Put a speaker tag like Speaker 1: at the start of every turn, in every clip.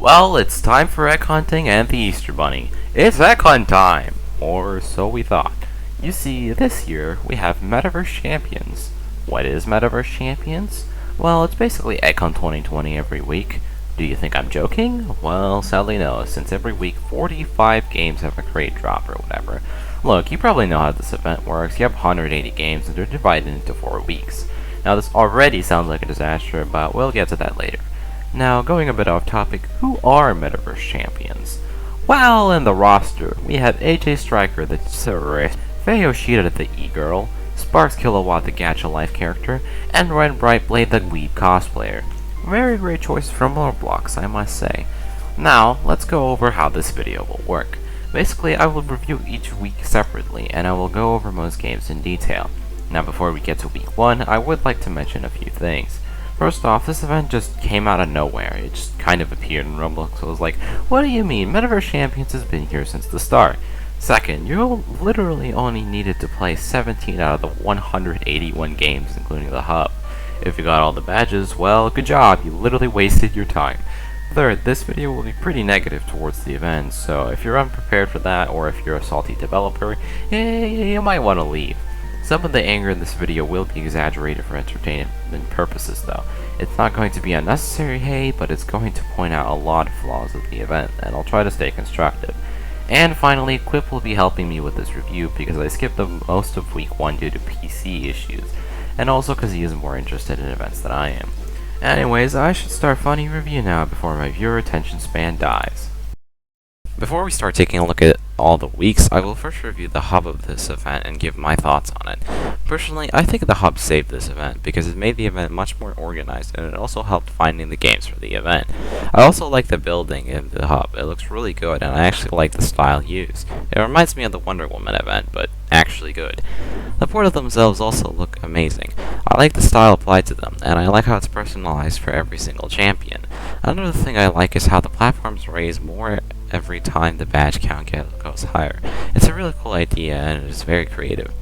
Speaker 1: Well, it's time for egg hunting and the Easter Bunny. It's egg hunt time! Or so we thought. You see, this year we have Metaverse Champions. What is Metaverse Champions? Well, it's basically Egg Hunt 2020 every week. Do you think I'm joking? Well, sadly no, since every week 45 games have a crate drop or whatever. Look, you probably know how this event works. You have 180 games and they're divided into 4 weeks. Now this already sounds like a disaster, but we'll get to that later. Now, going a bit off topic, who are Metaverse Champions? Well, in the roster, we have AJ Striker, the terrorist, Faye Yoshida, the e-girl, Sparks Kilowatt, the Gacha Life character, and Red Brightblade, the weeb cosplayer. Very great choice from Roblox, I must say. Now, let's go over how this video will work. Basically, I will review each week separately, and I will go over most games in detail. Now, before we get to week 1, I would like to mention a few things. First off, this event just came out of nowhere. It just kind of appeared in Roblox, so I was like, what do you mean? Metaverse Champions has been here since the start. Second, you literally only needed to play 17 out of the 181 games, including the hub. If you got all the badges, well, good job, you literally wasted your time. Third, this video will be pretty negative towards the event, so if you're unprepared for that, or if you're a salty developer, you might want to leave. Some of the anger in this video will be exaggerated for entertainment purposes though. It's not going to be unnecessary hate, but it's going to point out a lot of flaws of the event, and I'll try to stay constructive. And finally, Quip will be helping me with this review because I skipped most of week 1 due to PC issues, and also because he is more interested in events than I am. Anyways, I should start funny review now before my viewer attention span dies. Before we start taking a look at all the weeks, I will first review the hub of this event and give my thoughts on it. Personally, I think the hub saved this event because it made the event much more organized and it also helped finding the games for the event. I also like the building in the hub. It looks really good and I actually like the style used. It reminds me of the Wonder Woman event, but actually good. The portals themselves also look amazing. I like the style applied to them, and I like how it's personalized for every single champion. Another thing I like is how the platforms raise more every time the badge count goes higher. It's a really cool idea and it is very creative.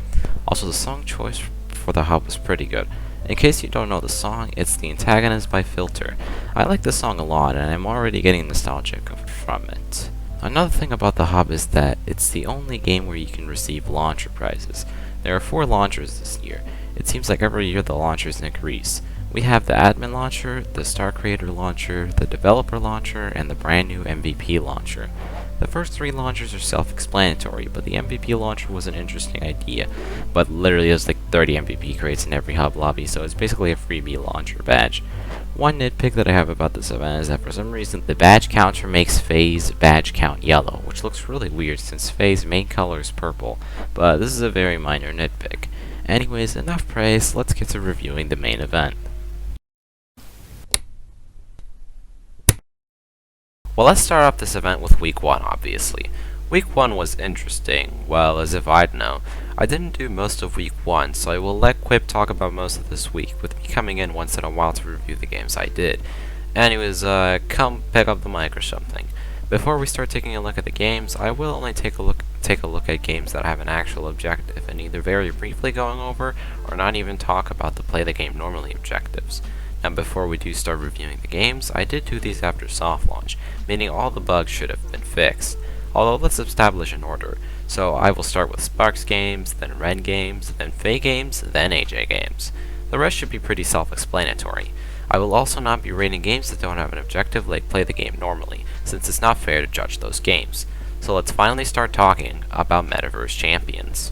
Speaker 1: Also, the song choice for the hub was pretty good. In case you don't know the song, it's The Antagonist by Filter. I like the song a lot and I'm already getting nostalgic from it. Another thing about the hub is that it's the only game where you can receive launcher prizes. There are 4 launchers this year. It seems like every year the launchers increase. We have the admin launcher, the star creator launcher, the developer launcher, and the brand new MVP launcher. The first 3 launchers are self-explanatory, but the MVP launcher was an interesting idea. But literally there's like 30 MVP crates in every hub lobby, so it's basically a freebie launcher badge. One nitpick that I have about this event is that for some reason the badge counter makes Faye's badge count yellow, which looks really weird since Faye's main color is purple, but this is a very minor nitpick. Anyways, enough praise, let's get to reviewing the main event. Well, let's start off this event with week 1, obviously. Week 1 was interesting, well, as if I'd know. I didn't do most of week 1, so I will let Quip talk about most of this week, with me coming in once in a while to review the games I did. Anyways, come pick up the mic or something. Before we start taking a look at the games, I will only take a look at games that have an actual objective, and either very briefly going over, or not even talk about the play the game normally objectives. Now before we do start reviewing the games, I did do these after soft launch, meaning all the bugs should have been fixed. Although let's establish an order. So I will start with Sparks games, then Ren games, then Faye games, then AJ games. The rest should be pretty self-explanatory. I will also not be rating games that don't have an objective like play the game normally, since it's not fair to judge those games. So let's finally start talking about Metaverse Champions.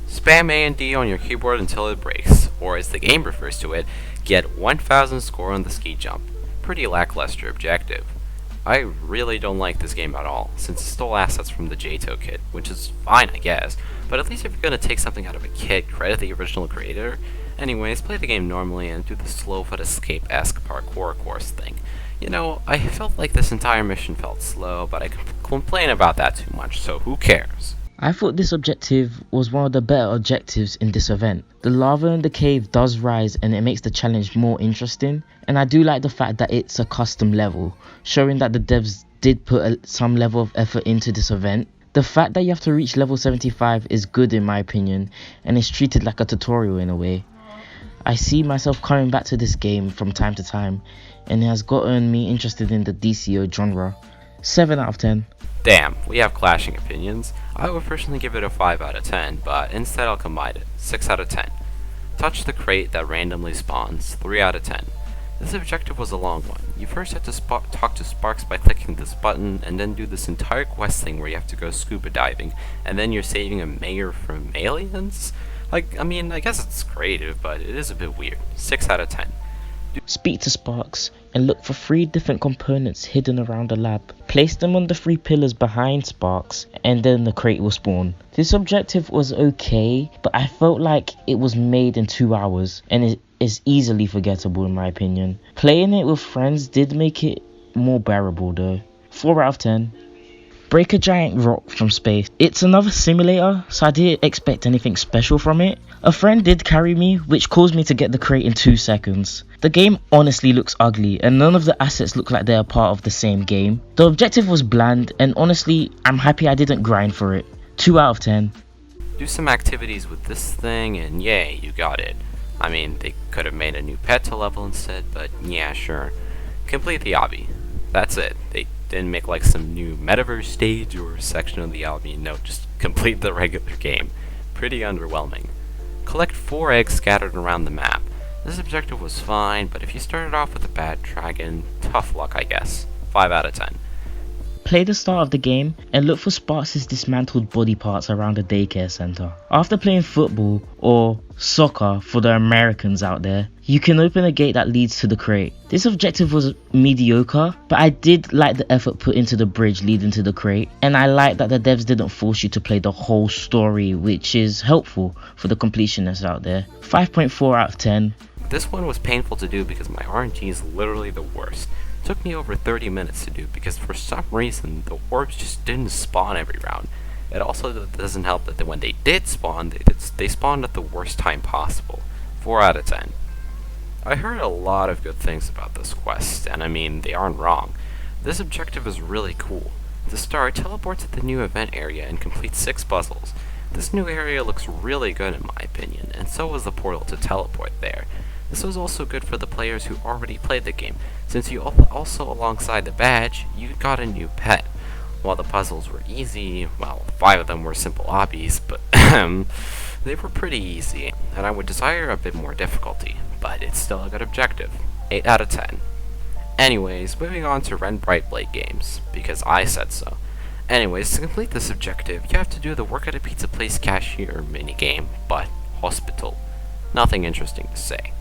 Speaker 1: Spam A and D on your keyboard until it breaks, or as the game refers to it, get 1000 score on the ski jump. Pretty lackluster objective. I really don't like this game at all, since it stole assets from the JTO kit, which is fine I guess, but at least if you're gonna take something out of a kit, credit the original creator. Anyways, play the game normally and do the slow foot escape-esque parkour course thing. You know, I felt like this entire mission felt slow, but I complain about that too much, so who cares?
Speaker 2: I thought this objective was one of the better objectives in this event. The lava in the cave does rise and it makes the challenge more interesting, and I do like the fact that it's a custom level, showing that the devs did put some level of effort into this event. The fact that you have to reach level 75 is good in my opinion, and it's treated like a tutorial in a way. I see myself coming back to this game from time to time, and it has gotten me interested in the DCO genre. 7 out of 10.
Speaker 1: Damn, we have clashing opinions. I would personally give it a 5 out of 10, but instead I'll combine it. 6 out of 10. Touch the crate that randomly spawns. 3 out of 10. This objective was a long one. You first have to talk to Sparks by clicking this button, and then do this entire quest thing where you have to go scuba diving, and then you're saving a mayor from aliens? I guess it's creative, but it is a bit weird. 6 out of 10.
Speaker 2: Speak to Sparks and look for 3 different components hidden around the lab. Place them on the 3 pillars behind Sparks, and then the crate will spawn. This objective was okay, but I felt like it was made in 2 hours, and it is easily forgettable in my opinion. Playing it with friends did make it more bearable though. 4 out of 10. Break a giant rock from space. It's another simulator, so I didn't expect anything special from it. A friend did carry me, which caused me to get the crate in 2 seconds. The game honestly looks ugly, and none of the assets look like they're part of the same game. The objective was bland, and honestly, I'm happy I didn't grind for it. 2 out of 10.
Speaker 1: Do some activities with this thing, and yay, you got it. They could have made a new pet to level instead, but yeah, sure. Complete the obby. That's it. They didn't make like some new Metaverse stage or section of the obby. No, just complete the regular game. Pretty underwhelming. Collect 4 eggs scattered around the map. This objective was fine, but if you started off with a bad dragon, tough luck I guess. 5 out of 10.
Speaker 2: Play the start of the game and look for Sparks' dismantled body parts around a daycare center. After playing football, or soccer for the Americans out there, you can open a gate that leads to the crate. This objective was mediocre, but I did like the effort put into the bridge leading to the crate, and I like that the devs didn't force you to play the whole story, which is helpful for the completionists out there. 5.4 out of 10.
Speaker 1: This one was painful to do because my RNG is literally the worst. It took me over 30 minutes to do because for some reason the orbs just didn't spawn every round. It also doesn't help that when they did spawn, they spawned at the worst time possible. 4 out of 10. I heard a lot of good things about this quest, and they aren't wrong. This objective is really cool. To start, teleport to the new event area and complete 6 puzzles. This new area looks really good in my opinion, and so was the portal to teleport there. This was also good for the players who already played the game, since you also alongside the badge, you got a new pet. While the puzzles were easy, well, 5 of them were simple obbies, but they were pretty easy, and I would desire a bit more difficulty, but it's still a good objective. 8 out of 10. Anyways, moving on to Ren Brightblade games, because I said so. Anyways, to complete this objective, you have to do the work at a pizza place cashier minigame, but hospital. Nothing interesting to say.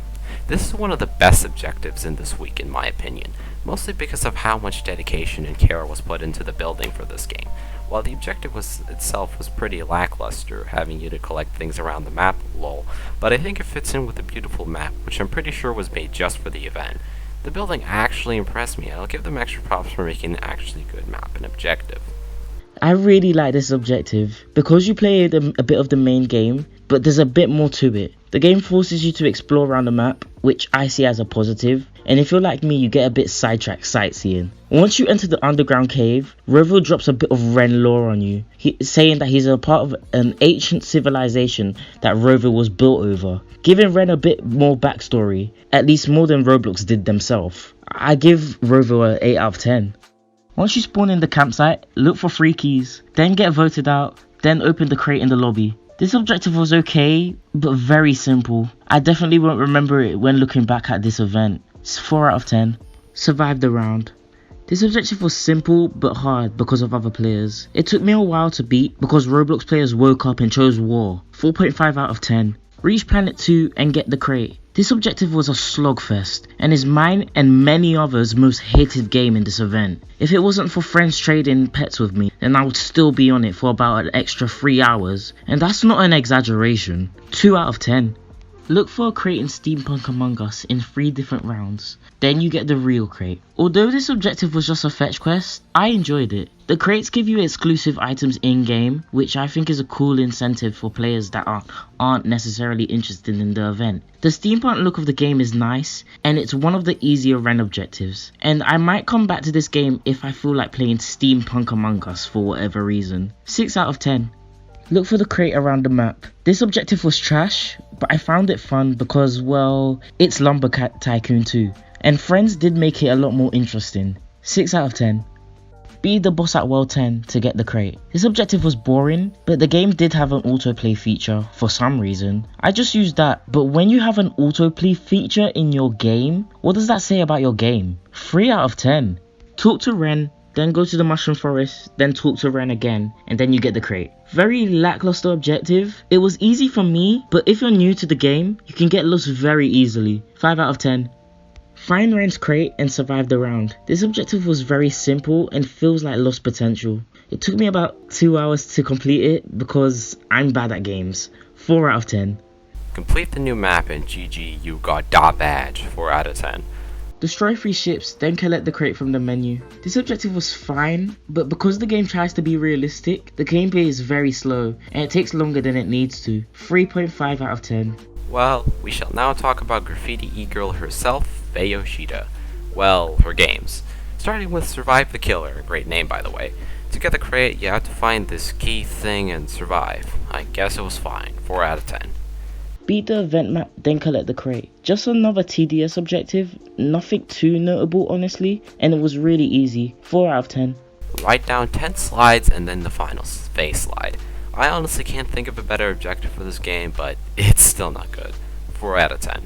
Speaker 1: This is one of the best objectives in this week in my opinion, mostly because of how much dedication and care was put into the building for this game. While the objective itself was pretty lackluster, having you to collect things around the map, lol, but I think it fits in with the beautiful map, which I'm pretty sure was made just for the event. The building actually impressed me, and I'll give them extra props for making an actually good map and objective.
Speaker 2: I really like this objective because you play a bit of the main game, but there's a bit more to it. The game forces you to explore around the map, which I see as a positive, and if you're like me, you get a bit sidetracked sightseeing. Once you enter the underground cave, Rovo drops a bit of Ren lore on you, saying that he's a part of an ancient civilization that Rovo was built over, giving Ren a bit more backstory, at least more than Roblox did themselves. I give Rovo a 8 out of 10. Once you spawn in the campsite, look for 3 keys, then get voted out, then open the crate in the lobby. This objective was okay, but very simple. I definitely won't remember it when looking back at this event. It's 4 out of 10. Survive the round. This objective was simple but hard because of other players. It took me a while to beat because Roblox players woke up and chose war. 4.5 out of 10. Reach planet 2 and get the crate. This objective was a slogfest and is mine and many others' most hated game in this event. If it wasn't for friends trading pets with me, then I would still be on it for about an extra 3 hours, and that's not an exaggeration. 2 out of 10. Look for a crate in Steampunk Among Us in 3 different rounds, then you get the real crate. Although this objective was just a fetch quest, I enjoyed it. The crates give you exclusive items in-game, which I think is a cool incentive for players that aren't necessarily interested in the event. The steampunk look of the game is nice, and it's one of the easier Ren objectives. And I might come back to this game if I feel like playing Steampunk Among Us for whatever reason. 6 out of 10. Look for the crate around the map. This objective was trash, but I found it fun because, well, it's Lumber Tycoon 2. And friends did make it a lot more interesting. 6 out of 10. Beat the boss at World 10 to get the crate. This objective was boring, but the game did have an autoplay feature for some reason. I just used that, but when you have an autoplay feature in your game, what does that say about your game? 3 out of 10. Talk to Ren, then go to the Mushroom Forest, then talk to Ren again, and then you get the crate. Very lackluster objective. It was easy for me, but if you're new to the game, you can get lost very easily. 5 out of 10. Find Ren's crate and survive the round. This objective was very simple and feels like lost potential. It took me about 2 hours to complete it because I'm bad at games. 4 out of 10.
Speaker 1: Complete the new map and GG, you got dot badge. 4 out of 10.
Speaker 2: Destroy 3 ships, then collect the crate from the menu. This objective was fine, but because the game tries to be realistic, the gameplay is very slow and it takes longer than it needs to. 3.5 out of 10.
Speaker 1: Well, we shall now talk about graffiti e-girl herself, Faye Yoshida. Well, her games. Starting with Survive the Killer, a great name by the way. To get the crate, you have to find this key thing and survive. I guess it was fine. 4 out of 10.
Speaker 2: Beat the event map, then collect the crate. Just another TDS objective, nothing too notable honestly, and it was really easy. 4 out of 10.
Speaker 1: Write down 10 slides and then the final Faye slide. I honestly can't think of a better objective for this game, but it's still not good. 4 out of 10.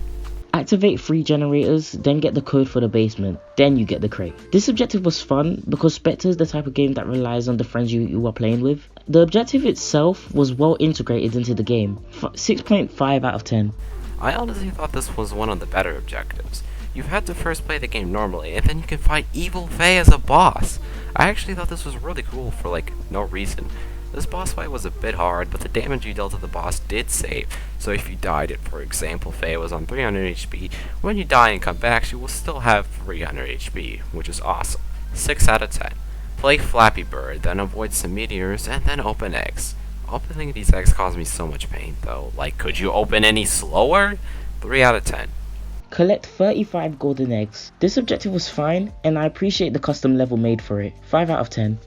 Speaker 2: Activate 3 generators, then get the code for the basement, then you get the crate. This objective was fun because Spectre is the type of game that relies on the friends you are playing with. The objective itself was well integrated into the game. 6.5 out of 10.
Speaker 1: I honestly thought this was one of the better objectives. You had to first play the game normally, and then you can fight Evil Faye as a boss. I actually thought this was really cool for no reason. This boss fight was a bit hard, but the damage you dealt to the boss did save. So if you died and, for example, Faye was on 300 HP, when you die and come back, she will still have 300 HP, which is awesome. 6 out of 10. Play Flappy Bird, then avoid some meteors, and then open eggs. Opening these eggs caused me so much pain, though. Could you open any slower? 3 out of 10.
Speaker 2: Collect 35 golden eggs. This objective was fine, and I appreciate the custom level made for it. 5 out of 10.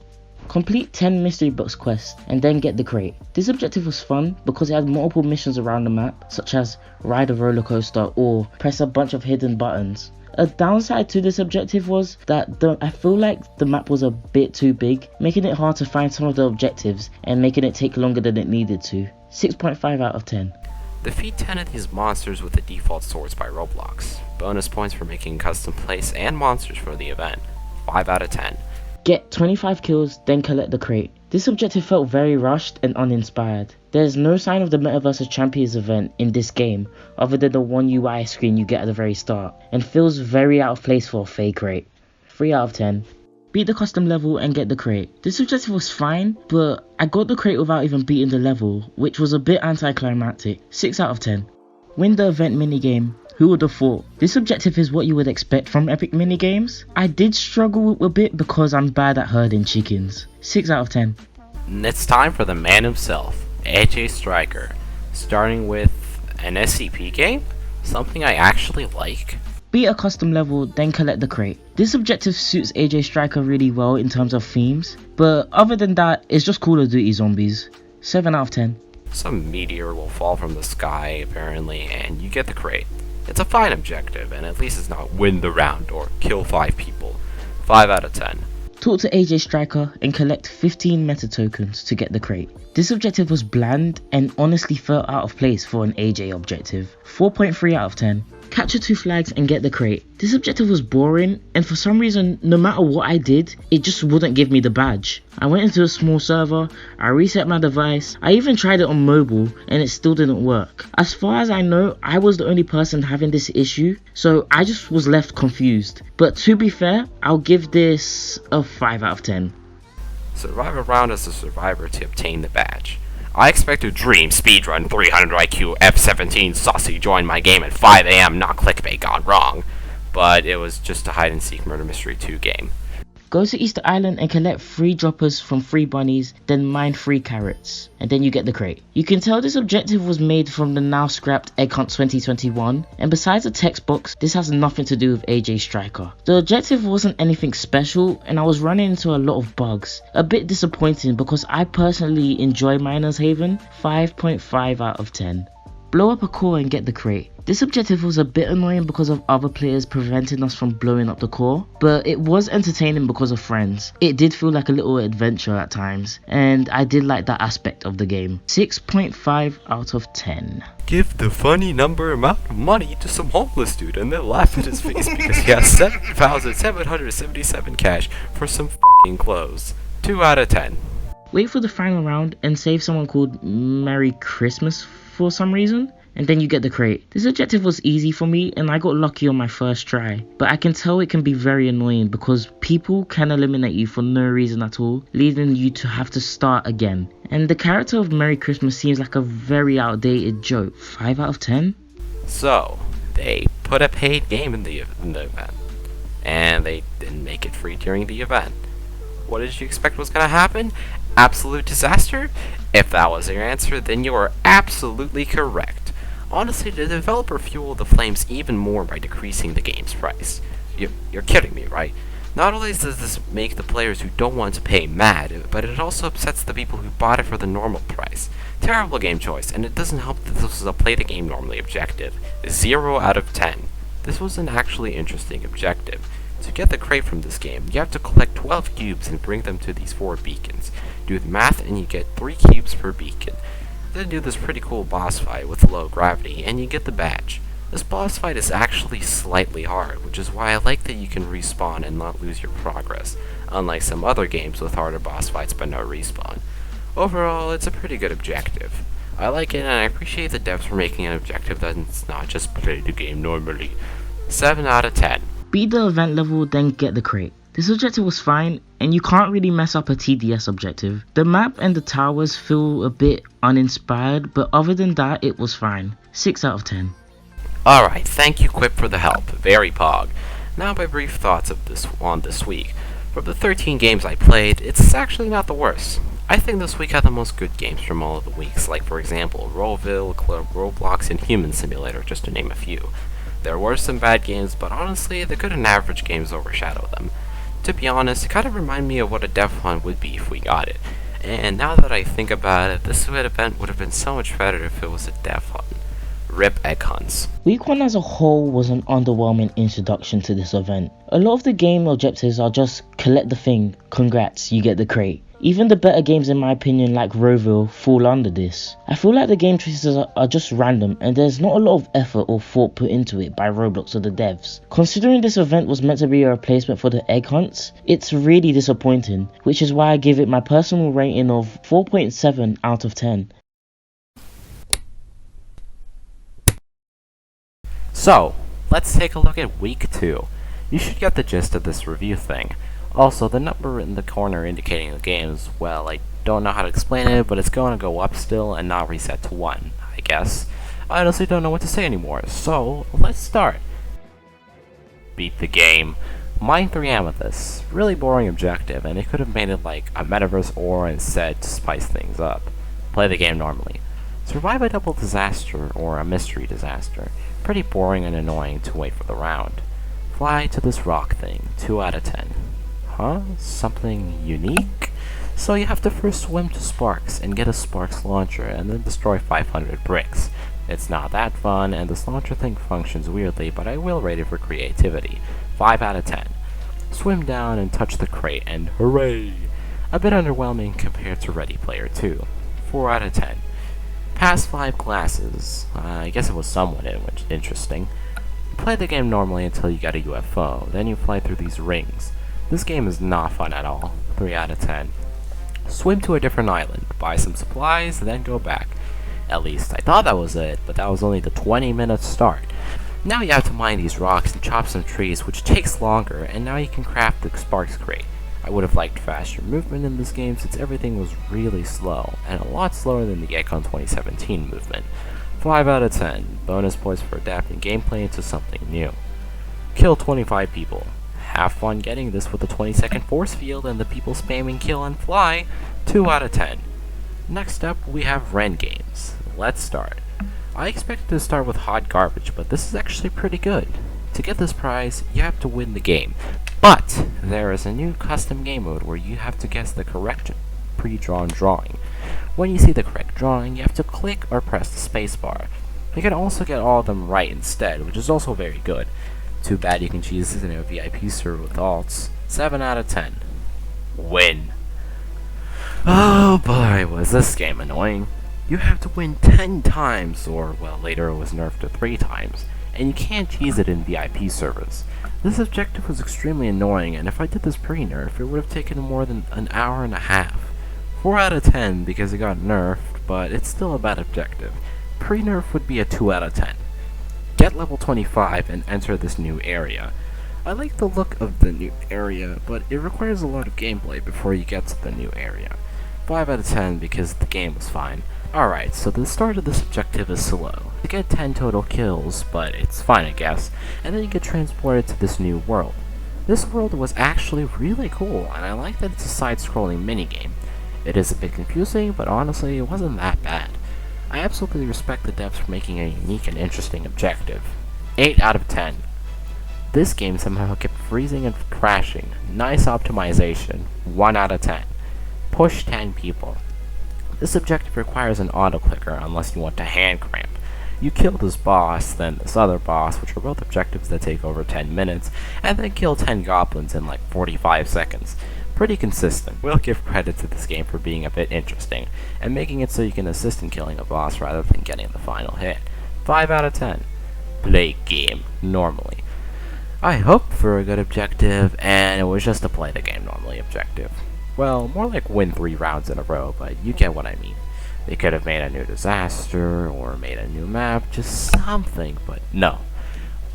Speaker 2: Complete 10 mystery box quests and then get the crate. This objective was fun because it had multiple missions around the map, such as ride a roller coaster or press a bunch of hidden buttons. A downside to this objective was that I feel like the map was a bit too big, making it hard to find some of the objectives and making it take longer than it needed to. 6.5 out of 10.
Speaker 1: Defeat 10 of these monsters with the default swords by Roblox. Bonus points for making custom plays and monsters for the event. 5 out of 10.
Speaker 2: Get 25 kills, then collect the crate. This objective felt very rushed and uninspired. There is no sign of the Metaverse Champions event in this game, other than the one UI screen you get at the very start, and feels very out of place for a Faye crate. 3 out of 10. Beat the custom level and get the crate. This objective was fine, but I got the crate without even beating the level, which was a bit anticlimactic. 6 out of 10. Win the event minigame. Who would have thought? This objective is what you would expect from epic minigames. I did struggle a bit because I'm bad at herding chickens. 6 out of 10.
Speaker 1: It's time for the man himself, AJ Striker. Starting with an SCP game? Something I actually like.
Speaker 2: Beat a custom level, then collect the crate. This objective suits AJ Striker really well in terms of themes, but other than that, it's just Call of Duty zombies. 7 out of 10.
Speaker 1: Some meteor will fall from the sky, apparently, and you get the crate. It's a fine objective, and at least it's not win the round or kill 5 people. 5 out of 10.
Speaker 2: Talk to AJ Striker and collect 15 meta tokens to get the crate. This objective was bland and honestly felt out of place for an AJ objective. 4.3 out of 10. Capture 2 flags and get the crate. This objective was boring, and for some reason, no matter what I did, it just wouldn't give me the badge. I went into a small server, I reset my device, I even tried it on mobile, and it still didn't work. As far as I know, I was the only person having this issue, so I just was left confused. But to be fair, I'll give this a 5 out of 10.
Speaker 1: Survive a round as a survivor to obtain the badge. I expect to dream, speedrun, 300 IQ, F17, saucy, join my game at 5 AM, not clickbait gone wrong. But it was just a hide-and-seek murder mystery 2 game.
Speaker 2: Go to Easter Island and collect 3 droppers from 3 bunnies, then mine 3 carrots, and then you get the crate. You can tell this objective was made from the now scrapped Egg Hunt 2021, and besides the text box, this has nothing to do with AJ Striker. The objective wasn't anything special, and I was running into a lot of bugs. A bit disappointing because I personally enjoy Miner's Haven. 5.5 out of 10. Blow up a core and get the crate. This objective was a bit annoying because of other players preventing us from blowing up the core, but it was entertaining because of friends. It did feel like a little adventure at times, and I did like that aspect of the game. 6.5 out of 10.
Speaker 1: Give the funny number amount of money to some homeless dude and then laugh at his face because he has 7,777 cash for some fucking clothes. 2 out of 10.
Speaker 2: Wait for the final round and save someone called Merry Christmas for some reason, and then you get the crate. This objective was easy for me and I got lucky on my first try, but I can tell it can be very annoying because people can eliminate you for no reason at all, leading you to have to start again. And the character of Merry Christmas seems like a very outdated joke. 5 out of 10?
Speaker 1: So, they put a paid game in the event, and they didn't make it free during the event. What did you expect was going to happen? Absolute disaster? If that was your answer, then you are absolutely correct. Honestly, the developer fueled the flames even more by decreasing the game's price. You're kidding me, right? Not only does this make the players who don't want to pay mad, but it also upsets the people who bought it for the normal price. Terrible game choice, and it doesn't help that this was a play the game normally objective. 0 out of 10. This was an actually interesting objective. To get the crate from this game, you have to collect 12 cubes and bring them to these 4 beacons. Do the math and you get 3 cubes per beacon. Then do this pretty cool boss fight with low gravity and you get the badge. This boss fight is actually slightly hard, which is why I like that you can respawn and not lose your progress, unlike some other games with harder boss fights but no respawn. Overall, it's a pretty good objective. I like it and I appreciate the devs for making an objective that's not just play the game normally. 7 out of 10.
Speaker 2: Beat the event level, then get the crate. This objective was fine, and you can't really mess up a TDS objective. The map and the towers feel a bit uninspired, but other than that, it was fine. 6 out of 10.
Speaker 1: Alright, thank you Quip for the help. Very pog. Now my brief thoughts of this week. From the 13 games I played, it's actually not the worst. I think this week had the most good games from all of the weeks, like for example, Rollville, Roblox, and Human Simulator, just to name a few. There were some bad games, but honestly, the good and average games overshadow them. To be honest, it kind of reminded me of what a dev hunt would be if we got it. And now that I think about it, this event would have been so much better if it was a dev hunt. Rip egg hunts.
Speaker 2: Week 1 as a whole was an underwhelming introduction to this event. A lot of the game objectives are just collect the thing, congrats, you get the crate. Even the better games in my opinion like Roville fall under this. I feel like the game choices are just random and there's not a lot of effort or thought put into it by Roblox or the devs. Considering this event was meant to be a replacement for the egg hunts, it's really disappointing, which is why I give it my personal rating of 4.7 out of 10.
Speaker 1: So, let's take a look at week 2. You should get the gist of this review thing. Also, the number in the corner indicating the games, well, I don't know how to explain it, but it's going to go up still and not reset to 1, I guess. I honestly don't know what to say anymore, so let's start. Beat the game. Mine 3 amethysts. Really boring objective, and they could have made it like a Metaverse ore instead to spice things up. Play the game normally. Survive a double disaster or a mystery disaster. Pretty boring and annoying to wait for the round. Fly to this rock thing. 2 out of 10. Huh? Something unique? So you have to first swim to Sparks and get a Sparks launcher and then destroy 500 bricks. It's not that fun and this launcher thing functions weirdly, but I will rate it for creativity. 5 out of 10. Swim down and touch the crate and hooray! A bit underwhelming compared to Ready Player 2. 4 out of 10. Pass 5 classes. I guess it was somewhat interesting. Play the game normally until you get a UFO, then you fly through these rings. This game is not fun at all. 3 out of 10. Swim to a different island, buy some supplies, then go back. At least I thought that was it, but that was only the 20-minute start. Now you have to mine these rocks and chop some trees, which takes longer, and now you can craft the Sparks crate. I would have liked faster movement in this game since everything was really slow, and a lot slower than the Icon 2017 movement. 5 out of 10. Bonus points for adapting gameplay into something new. Kill 25 people. Have fun getting this with the 20-second force field and the people spamming kill and fly. 2 out of 10. Next up, we have Ren games. Let's start. I expected to start with hot garbage, but this is actually pretty good. To get this prize, you have to win the game. But there is a new custom game mode where you have to guess the correct pre-drawn drawing. When you see the correct drawing, you have to click or press the spacebar. You can also get all of them right instead, which is also very good. Too bad you can choose this in a VIP server with alts. 7 out of 10. Win. Oh boy, was this game annoying. You have to win 10 times, or well, later it was nerfed to 3 times, and you can't cheese it in VIP servers. This objective was extremely annoying, and if I did this pre-nerf, it would have taken more than an hour and a half. 4 out of 10 because it got nerfed, but it's still a bad objective. Pre-nerf would be a 2 out of 10. Get level 25 and enter this new area. I like the look of the new area, but it requires a lot of gameplay before you get to the new area. 5 out of 10 because the game was fine. Alright, so the start of this objective is slow. You get 10 total kills, but it's fine I guess, and then you get transported to this new world. This world was actually really cool, and I like that it's a side-scrolling minigame. It is a bit confusing, but honestly it wasn't that bad. I absolutely respect the devs for making a unique and interesting objective. 8 out of 10. This game somehow kept freezing and crashing. Nice optimization. 1 out of 10. Push 10 people. This objective requires an auto-clicker unless you want to hand cramp. You kill this boss, then this other boss, which are both objectives that take over 10 minutes, and then kill 10 goblins in like 45 seconds. Pretty consistent. We'll give credit to this game for being a bit interesting, and making it so you can assist in killing a boss rather than getting the final hit. 5 out of 10. Play game normally. I hoped for a good objective, and it was just a play the game normally objective. Well, more like win 3 rounds in a row, but you get what I mean. They could have made a new disaster, or made a new map, just something, but no.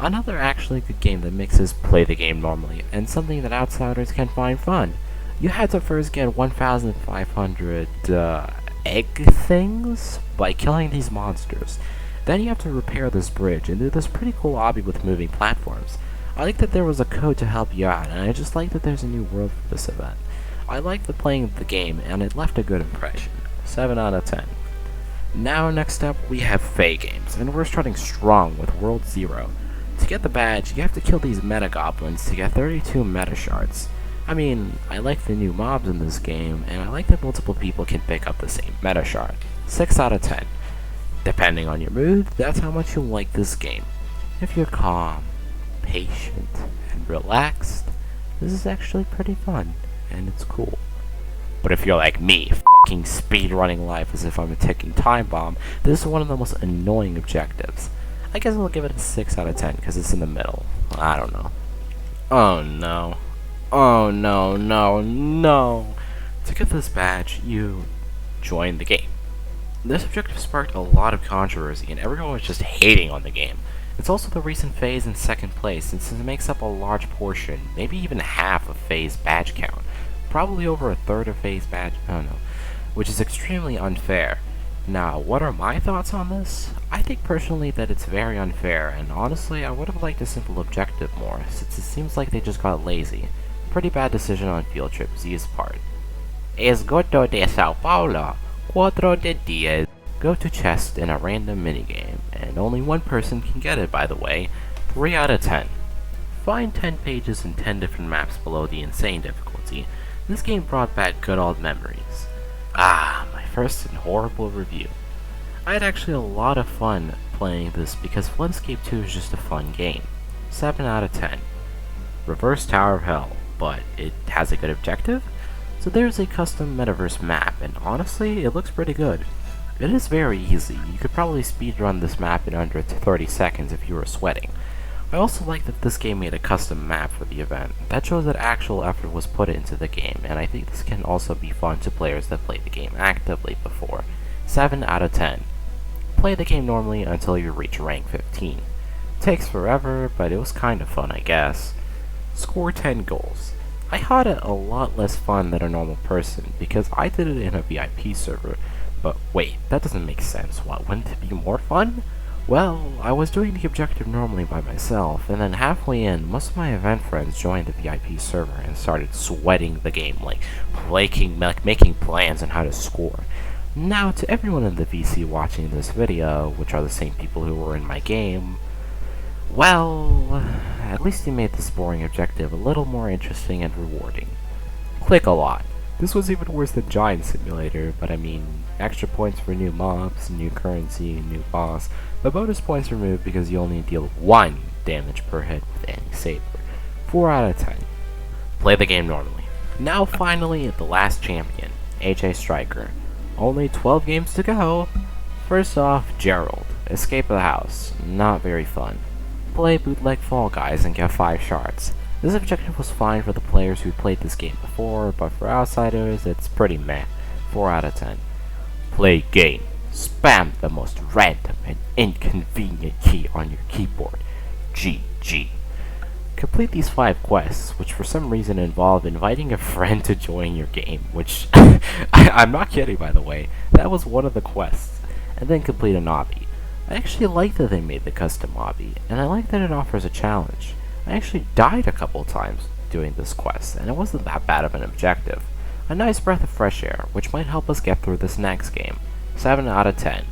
Speaker 1: Another actually good game that mixes play the game normally, and something that outsiders can find fun. You had to first get 1,500 egg things by killing these monsters. Then you have to repair this bridge and do this pretty cool obby with moving platforms. I like that there was a code to help you out, and I just like that there's a new world for this event. I liked the playing of the game, and it left a good impression. 7 out of 10. Now next up we have Fae games, and we're starting strong with World 0. To get the badge, you have to kill these meta goblins to get 32 meta shards. I mean, I like the new mobs in this game, and I like that multiple people can pick up the same meta shard. 6 out of 10. Depending on your mood, that's how much you'll like this game. If you're calm, patient, and relaxed, this is actually pretty fun, and it's cool. But if you're like me, f***ing speedrunning life as if I'm a ticking time bomb, this is one of the most annoying objectives. I guess I'll give it a 6 out of 10 because it's in the middle. I don't know. Oh no. Oh no, no, no. To get this badge, you join the game. This objective sparked a lot of controversy and everyone was just hating on the game. It's also the recent phase in second place since it makes up a large portion, maybe even half of phase badge count. Probably over a third of phase badge, I don't know, which is extremely unfair. Now, what are my thoughts on this? I think personally that it's very unfair, and honestly I would have liked a simple objective more, since it seems like they just got lazy. Pretty bad decision on Field Trip Z's part. Esgoto de Sao Paulo, 4 de diez. Go to chest in a random minigame, and only one person can get it by the way. 3 out of 10. Find 10 pages and 10 different maps below the insane difficulty. This game brought back good old memories. Ah, my first and horrible review. I had actually a lot of fun playing this because Floodscape 2 is just a fun game. 7 out of 10. Reverse Tower of Hell, but it has a good objective? So there's a custom Metaverse map, and honestly, it looks pretty good. It is very easy. You could probably speedrun this map in under 30 seconds if you were sweating. I also like that this game made a custom map for the event. That shows that actual effort was put into the game, and I think this can also be fun to players that played the game actively before. 7 out of 10. Play the game normally until you reach rank 15. Takes forever, but it was kinda fun I guess. Score 10 goals. I had it a lot less fun than a normal person because I did it in a VIP server, but wait, that doesn't make sense. What, wouldn't it be more fun? Well, I was doing the objective normally by myself, and then halfway in, most of my event friends joined the VIP server and started sweating the game, making plans on how to score. Now, to everyone in the VC watching this video, which are the same people who were in my game, well, at least you made this boring objective a little more interesting and rewarding. Click a lot. This was even worse than Giant Simulator, but I mean, extra points for new mobs, new currency, new boss, but bonus points removed because you only deal 1 damage per hit with any saber. 4 out of 10. Play the game normally. Now finally, the last champion, AJ Striker. Only 12 games to go. First off, Gerald. Escape the house. Not very fun. Play bootleg Fall Guys and get 5 shards. This objective was fine for the players who played this game before, but for outsiders, it's pretty meh. 4 out of 10. Play game. Spam the most random and inconvenient key on your keyboard. GG. Complete these 5 quests, which for some reason involve inviting a friend to join your game, which, I'm not kidding by the way, that was one of the quests, and then complete an obby. I actually like that they made the custom obby, and I like that it offers a challenge. I actually died a couple times doing this quest, and it wasn't that bad of an objective. A nice breath of fresh air, which might help us get through this next game. 7 out of 10.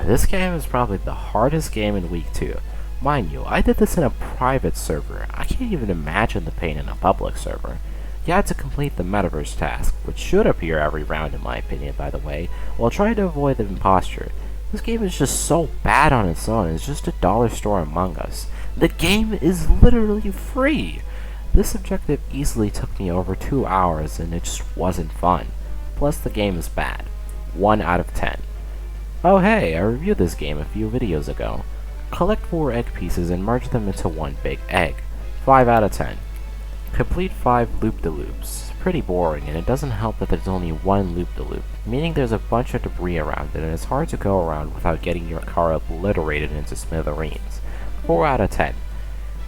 Speaker 1: This game is probably the hardest game in week 2. Mind you, I did this in a private server. I can't even imagine the pain in a public server. You had to complete the Metaverse task, which should appear every round in my opinion by the way, while trying to avoid the imposture. This game is just so bad on its own, it's just a dollar store among us. The game is literally free! This objective easily took me over 2 hours and it just wasn't fun. Plus the game is bad. 1 out of 10. Oh hey, I reviewed this game a few videos ago. Collect 4 egg pieces and merge them into one big egg. 5 out of 10. Complete 5 loop-de-loops. Pretty boring, and it doesn't help that there's only one loop-de-loop, meaning there's a bunch of debris around it and it's hard to go around without getting your car obliterated into smithereens. 4 out of 10.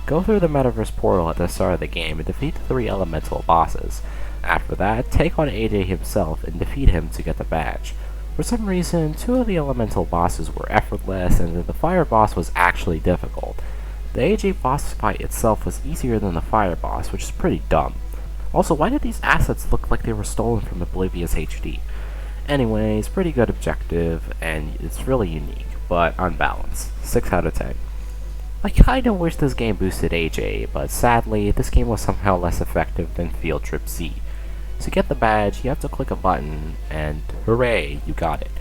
Speaker 1: Go through the Metaverse portal at the start of the game and defeat the 3 elemental bosses. After that, take on AJ himself and defeat him to get the badge. For some reason, 2 of the elemental bosses were effortless, and the fire boss was actually difficult. The AJ boss fight itself was easier than the fire boss, which is pretty dumb. Also, why did these assets look like they were stolen from Oblivious HD? Anyways, pretty good objective, and it's really unique, but unbalanced. 6 out of 10. I kinda wish this game boosted AJ, but sadly, this game was somehow less effective than Field Trip Z. To get the badge, you have to click a button, and hooray, you got it.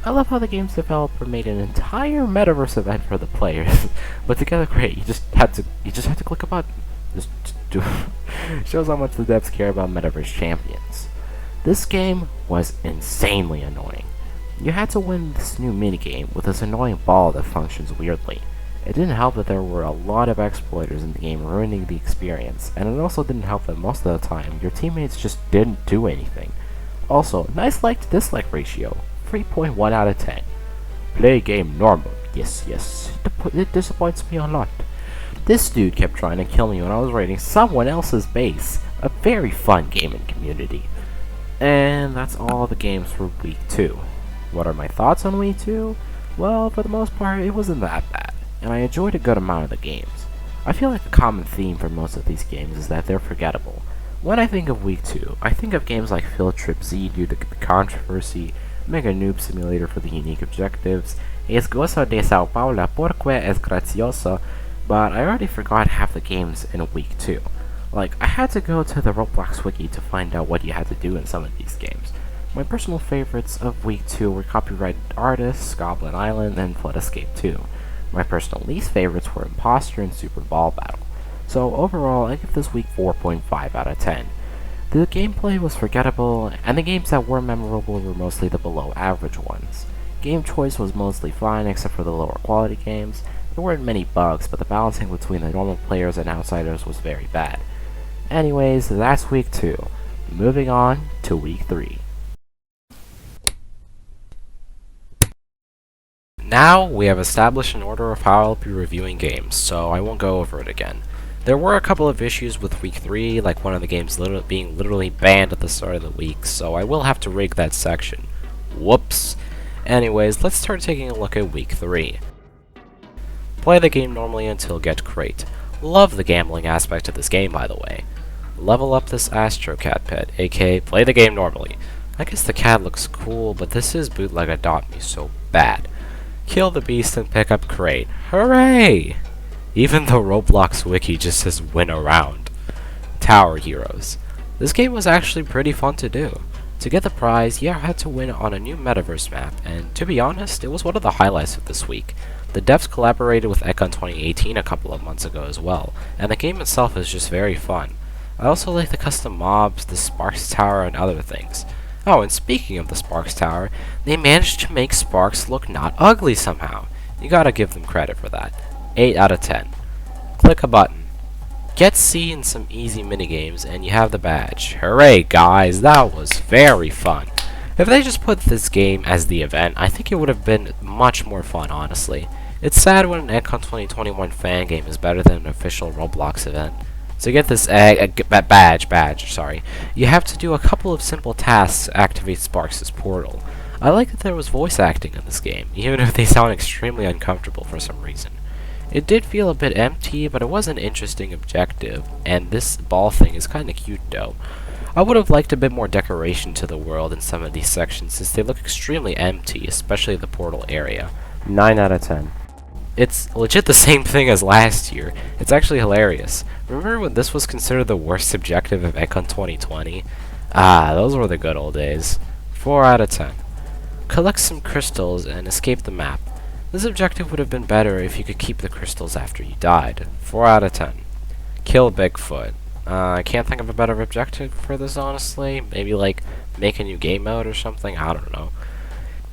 Speaker 1: I love how the game's developer made an entire Metaverse event for the players, but to get it great, you just had to click a button. Just do shows how much the devs care about Metaverse champions. This game was insanely annoying. You had to win this new minigame with this annoying ball that functions weirdly. It didn't help that there were a lot of exploiters in the game ruining the experience, and it also didn't help that most of the time, your teammates just didn't do anything. Also, nice like to dislike ratio, 3.1 out of 10. Play game normal, yes, it disappoints me a lot. This dude kept trying to kill me when I was raiding someone else's base. A very fun gaming community. And that's all the games for week 2. What are my thoughts on week 2? Well, for the most part, it wasn't that bad, and I enjoyed a good amount of the games. I feel like a common theme for most of these games is that they're forgettable. When I think of week 2, I think of games like Field Trip Z due to the controversy, Mega Noob Simulator for the unique objectives, Es Gozo de Sao Paulo porque es gracioso, but I already forgot half the games in week 2. Like, I had to go to the Roblox wiki to find out what you had to do in some of these games. My personal favorites of week 2 were Copyrighted Artists, Goblin Island, and Flood Escape 2. My personal least favorites were Imposter and Super Ball Battle. So overall, I give this week 4.5 out of 10. The gameplay was forgettable, and the games that were memorable were mostly the below average ones. Game choice was mostly fine except for the lower quality games. There weren't many bugs, but the balancing between the normal players and outsiders was very bad. Anyways, that's week 2. Moving on to week 3. Now, we have established an order of how I'll be reviewing games, so I won't go over it again. There were a couple of issues with week 3, like one of the games being literally banned at the start of the week, so I will have to rig that section. Whoops. Anyways, let's start taking a look at week 3. Play the game normally until get crate. Love the gambling aspect of this game, by the way. Level up this Astro Cat pet, aka play the game normally. I guess the cat looks cool, but this is bootleg Adopt Me so bad. Kill the beast and pick up crate. Hooray! Even the Roblox wiki just says win around. Tower Heroes. This game was actually pretty fun to do. To get the prize, I had to win on a new Metaverse map, and to be honest, it was one of the highlights of this week. The devs collaborated with Econ 2018 a couple of months ago as well, and the game itself is just very fun. I also like the custom mobs, the Sparks Tower, and other things. Oh, and speaking of the Sparks Tower, they managed to make Sparks look not ugly somehow. You gotta give them credit for that. 8 out of 10. Click a button. Get C in some easy minigames, and you have the badge. Hooray, guys, that was very fun. If they just put this game as the event, I think it would have been much more fun, honestly. It's sad when an Econ 2021 fan game is better than an official Roblox event. To get this badge, you have to do a couple of simple tasks to activate Sparks' portal. I like that there was voice acting in this game, even if they sound extremely uncomfortable for some reason. It did feel a bit empty, but it was an interesting objective, and this ball thing is kinda cute though. I would have liked a bit more decoration to the world in some of these sections since they look extremely empty, especially the portal area. 9 out of 10. It's legit the same thing as last year. It's actually hilarious. Remember when this was considered the worst objective of Econ 2020? Ah, those were the good old days. 4 out of 10. Collect some crystals and escape the map. This objective would have been better if you could keep the crystals after you died. 4 out of 10. Kill Bigfoot. I can't think of a better objective for this, honestly. Maybe like make a new game mode or something. I don't know.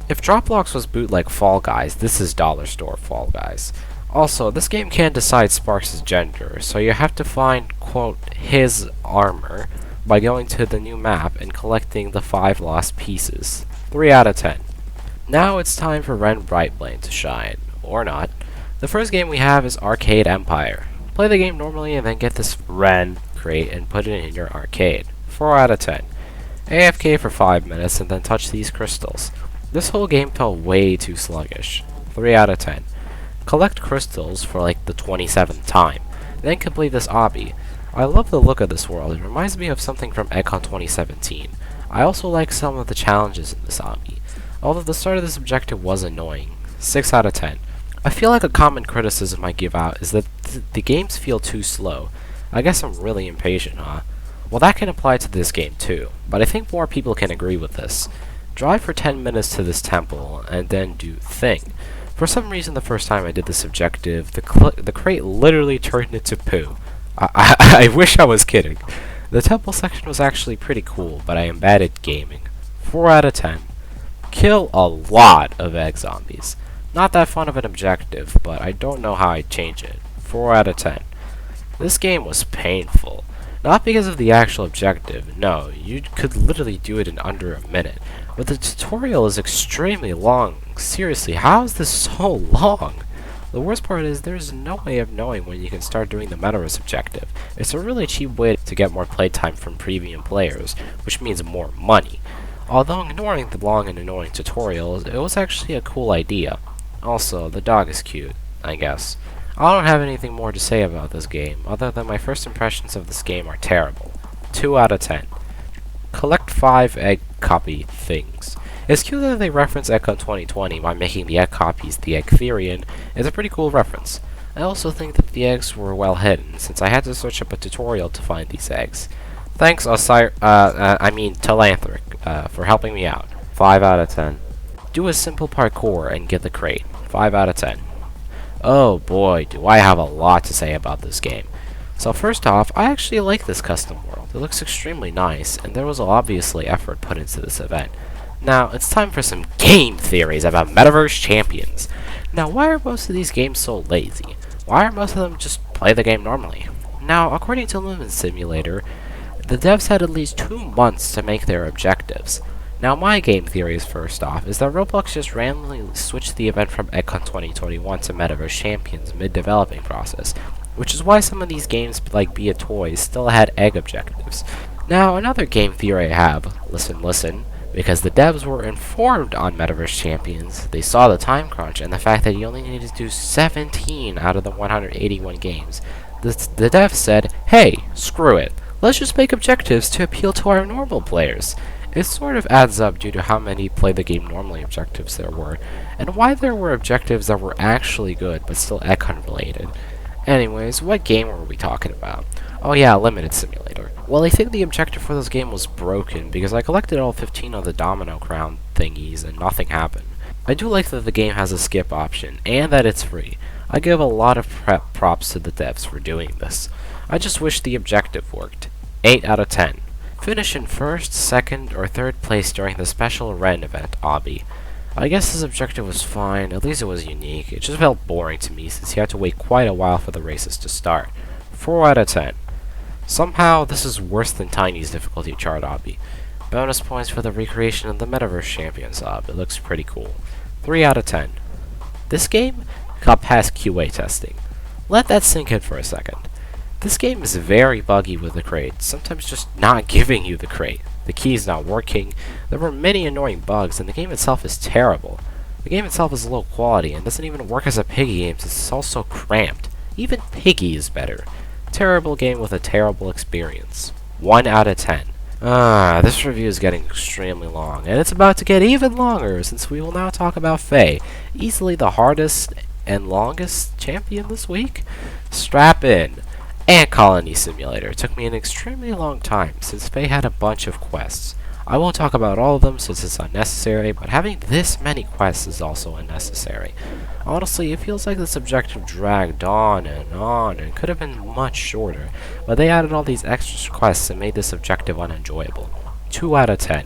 Speaker 1: If Roblox was bootleg Fall Guys, this is Dollar Store Fall Guys. Also, this game can't decide Sparks' gender, so you have to find, quote, his armor by going to the new map and collecting the 5 lost pieces. 3 out of 10. Now it's time for Ren Brightblade to shine. Or not. The first game we have is Arcade Empire. Play the game normally and then get this Ren crate and put it in your arcade. 4 out of 10. AFK for 5 minutes and then touch these crystals. This whole game felt way too sluggish. 3 out of 10. Collect crystals for like the 27th time. Then complete this obby. I love the look of this world. It reminds me of something from Econ 2017. I also like some of the challenges in this obby, although the start of this objective was annoying. 6 out of 10. I feel like a common criticism I give out is that the games feel too slow. I guess I'm really impatient, huh? Well, that can apply to this game too, but I think more people can agree with this. Drive for 10 minutes to this temple, and then do thing. For some reason, the first time I did this objective, the crate literally turned into poo. I wish I was kidding. The temple section was actually pretty cool, but I am bad at gaming. 4 out of 10. Kill a lot of egg zombies. Not that fun of an objective, but I don't know how I'd change it. 4 out of 10. This game was painful. Not because of the actual objective, no, you could literally do it in under a minute. But the tutorial is extremely long. Seriously, how is this so long? The worst part is there's no way of knowing when you can start doing the Metaverse objective. It's a really cheap way to get more playtime from premium players, which means more money. Although ignoring the long and annoying tutorials, it was actually a cool idea. Also, the dog is cute, I guess. I don't have anything more to say about this game, other than my first impressions of this game are terrible. 2 out of 10. Collect 5 egg copy things. It's cute that they reference Econ 2020 by making the egg copies the Eggtherian. It's a pretty cool reference. I also think that the eggs were well hidden, since I had to search up a tutorial to find these eggs. Thanks, Telanthric, for helping me out. 5 out of 10. Do a simple parkour and get the crate. 5 out of 10. Oh boy, do I have a lot to say about this game. So first off, I actually like this custom world. It looks extremely nice, and there was obviously effort put into this event. Now, it's time for some game theories about Metaverse champions. Now, why are most of these games so lazy? Why are most of them just play the game normally? Now, according to Lumen Simulator, the devs had at least 2 months to make their objectives. Now, my game theory is first off, is that Roblox just randomly switched the event from Econ 2021 to Metaverse Champions mid-developing process, which is why some of these games, like Be a Toy, still had egg objectives. Now, another game theory I have, listen, because the devs were informed on Metaverse Champions. They saw the time crunch and the fact that you only needed to do 17 out of the 181 games. The devs said, hey, screw it. Let's just make objectives to appeal to our normal players. It sort of adds up due to how many play the game normally objectives there were, and why there were objectives that were actually good but still econ related. Anyways, what game were we talking about? Oh yeah, Limited Simulator. Well, I think the objective for this game was broken because I collected all 15 of the domino crown thingies and nothing happened. I do like that the game has a skip option and that it's free. I give a lot of props to the devs for doing this. I just wish the objective worked. 8 out of 10. Finish in first, second, or third place during the special Ren event, obby. I guess this objective was fine, at least it was unique. It just felt boring to me since you had to wait quite a while for the races to start. 4 out of 10. Somehow, this is worse than Tiny's difficulty chart obby. Bonus points for the recreation of the Metaverse Champions ob. It looks pretty cool. 3 out of 10. This game got past QA testing. Let that sink in for a second. This game is very buggy with the crate, sometimes just not giving you the crate. The key is not working, there were many annoying bugs, and the game itself is terrible. The game itself is low quality and doesn't even work as a Piggy game since it's also cramped. Even Piggy is better. Terrible game with a terrible experience. 1 out of 10. This review is getting extremely long, and it's about to get even longer since we will now talk about Faye, easily the hardest and longest champion this week. Strap in. Ant Colony Simulator. It took me an extremely long time since Faye had a bunch of quests. I won't talk about all of them since it's unnecessary, but having this many quests is also unnecessary. Honestly, it feels like this objective dragged on and could have been much shorter, but they added all these extra quests and made this objective unenjoyable. 2 out of 10.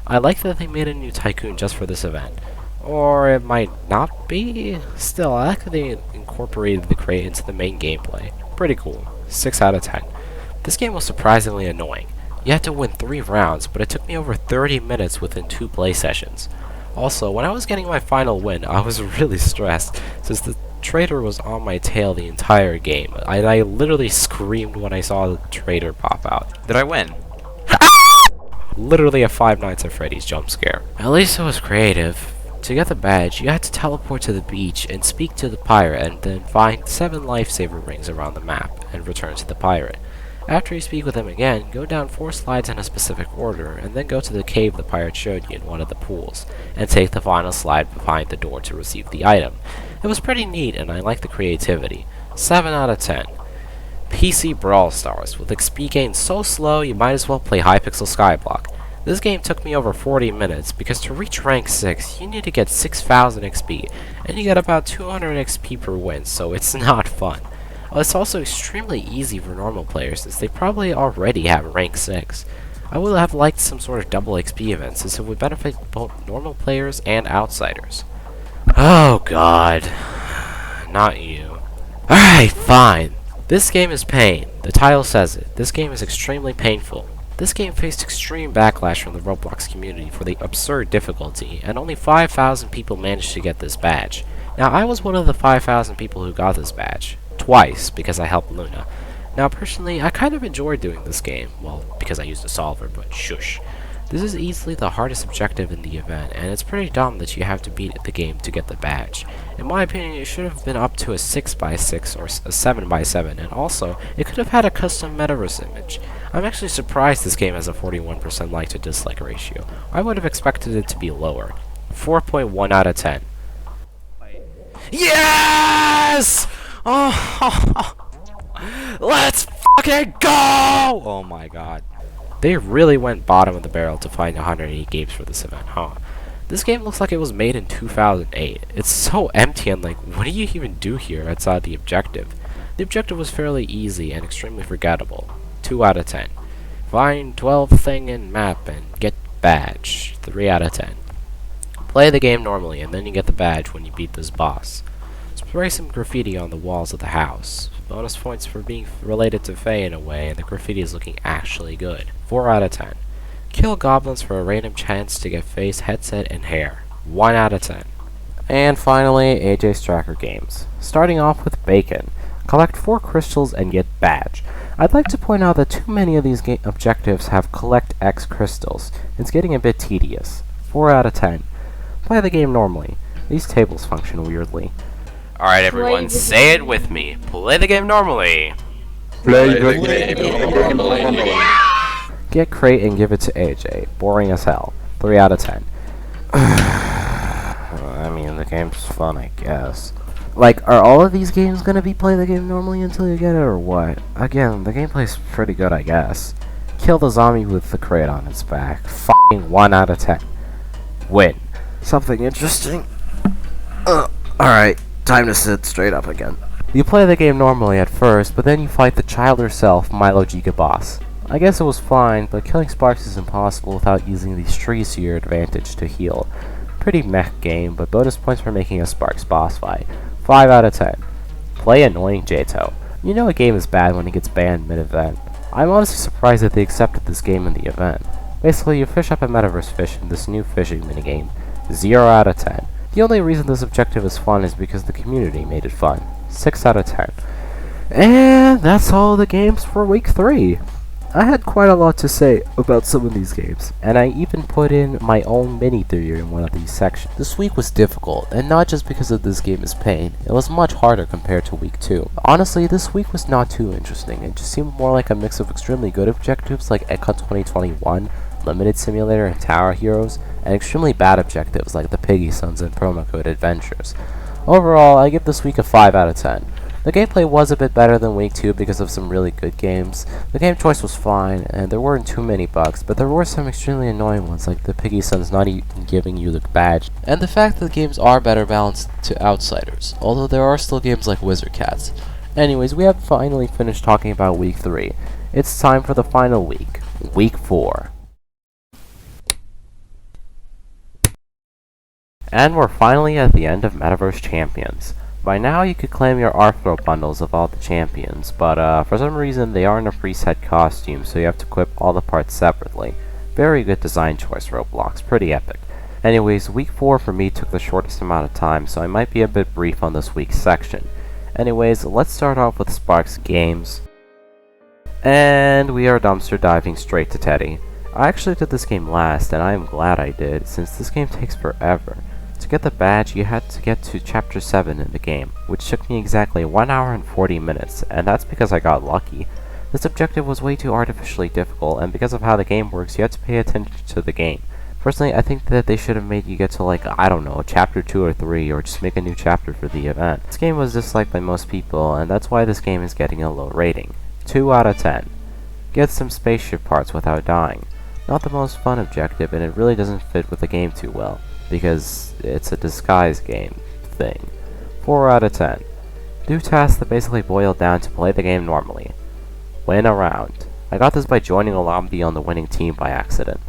Speaker 1: I like that they made a new tycoon just for this event. Or it might not be. Still, I like that they incorporated the crate into the main gameplay. Pretty cool. 6 out of 10. This game was surprisingly annoying. You had to win 3 rounds, but it took me over 30 minutes within 2 play sessions. Also, when I was getting my final win, I was really stressed, since the traitor was on my tail the entire game. I literally screamed when I saw the traitor pop out.
Speaker 3: Did I win?
Speaker 1: Literally a Five Nights at Freddy's jump scare. At least it was creative. To get the badge, you had to teleport to the beach and speak to the pirate and then find 7 lifesaver rings around the map and return to the pirate. After you speak with him again, go down 4 slides in a specific order and then go to the cave the pirate showed you in one of the pools and take the final slide behind the door to receive the item. It was pretty neat and I liked the creativity. 7 out of 10. PC Brawl Stars, with XP gain so slow you might as well play Hypixel Skyblock. This game took me over 40 minutes because to reach rank 6 you need to get 6,000 XP and you get about 200 XP per win, so it's not fun. It's also extremely easy for normal players since they probably already have rank 6. I would have liked some sort of double XP event since it would benefit both normal players and outsiders. Oh god. Not you. Alright, fine. This game is pain. The title says it. This game is extremely painful. This game faced extreme backlash from the Roblox community for the absurd difficulty, and only 5,000 people managed to get this badge. Now, I was one of the 5,000 people who got this badge. Twice, because I helped Luna. Now, personally, I kind of enjoyed doing this game. Well, because I used a solver, but shush. This is easily the hardest objective in the event, and it's pretty dumb that you have to beat the game to get the badge. In my opinion, it should have been up to a 6x6 or a 7x7, and also, it could have had a custom Metaverse image. I'm actually surprised this game has a 41% like to dislike ratio. I would have expected it to be lower. 4.1 out of 10. Yes! Oh, let's fucking go! Oh my god. They really went bottom of the barrel to find 180 games for this event, huh? This game looks like it was made in 2008. It's so empty and like, what do you even do here outside the objective? The objective was fairly easy and extremely forgettable. 2 out of 10. Find 12 thing in map and get badge. 3 out of 10. Play the game normally and then you get the badge when you beat this boss. Spray some graffiti on the walls of the house. Bonus points for being related to Faye in a way, and the graffiti is looking actually good. 4 out of 10. Kill goblins for a random chance to get Faye's headset and hair. 1 out of 10. And finally, AJ's Tracker Games. Starting off with Bacon. Collect 4 crystals and get badge. I'd like to point out that too many of these objectives have collect X crystals. It's getting a bit tedious. 4 out of 10. Play the game normally. These tables function weirdly. Alright everyone, say it with me. Play the game normally.
Speaker 3: Play the game normally.
Speaker 1: Get crate and give it to AJ. Boring as hell. 3 out of 10. I mean, the game's fun, I guess. Like, are all of these games gonna be play the game normally until you get it, or what? Again, the gameplay's pretty good, I guess. Kill the zombie with the crate on its back. F***ing 1 out of 10. Win. Something interesting? Alright, time to sit straight up again. You play the game normally at first, but then you fight the child herself, Milo Giga Boss. I guess it was fine, but killing Sparks is impossible without using these trees to your advantage to heal. Pretty meh game, but bonus points for making a Sparks boss fight. 5 out of 10. Play Annoying Jato. You know a game is bad when it gets banned mid-event. I'm honestly surprised that they accepted this game in the event. Basically, you fish up a Metaverse fish in this new fishing minigame. 0 out of 10. The only reason this objective is fun is because the community made it fun. 6 out of 10. And that's all the games for week 3. I had quite a lot to say about some of these games, and I even put in my own mini theory in one of these sections. This week was difficult, and not just because of this game is pain, it was much harder compared to week 2. Honestly, this week was not too interesting, it just seemed more like a mix of extremely good objectives like Econ 2021, Limited Simulator and Tower Heroes, and extremely bad objectives like the Piggy Sons and Promo Code Adventures. Overall, I give this week a 5 out of 10. The gameplay was a bit better than week 2 because of some really good games. The game choice was fine, and there weren't too many bugs, but there were some extremely annoying ones like the Piggy Sons not even giving you the badge, and the fact that the games are better balanced to outsiders, although there are still games like Wizard Cats. Anyways, we have finally finished talking about week 3. It's time for the final week, week 4. And we're finally at the end of Metaverse Champions. By now you could claim your Arthro bundles of all the champions, but for some reason they aren't a preset costume, so you have to equip all the parts separately. Very good design choice, Roblox, pretty epic. Anyways, week 4 for me took the shortest amount of time, so I might be a bit brief on this week's section. Anyways, let's start off with Sparks Games. And we are dumpster diving straight to Teddy. I actually did this game last, and I am glad I did, since this game takes forever. To get the badge, you had to get to Chapter 7 in the game, which took me exactly 1 hour and 40 minutes, and that's because I got lucky. This objective was way too artificially difficult, and because of how the game works, you have to pay attention to the game. Personally, I think that they should have made you get to like, I don't know, Chapter 2 or 3, or just make a new chapter for the event. This game was disliked by most people, and that's why this game is getting a low rating. 2 out of 10. Get some spaceship parts without dying. Not the most fun objective, and it really doesn't fit with the game too well, because it's a disguise game thing. 4 out of 10. Do tasks that basically boil down to play the game normally. Win a round. I got this by joining a lobby on the winning team by accident.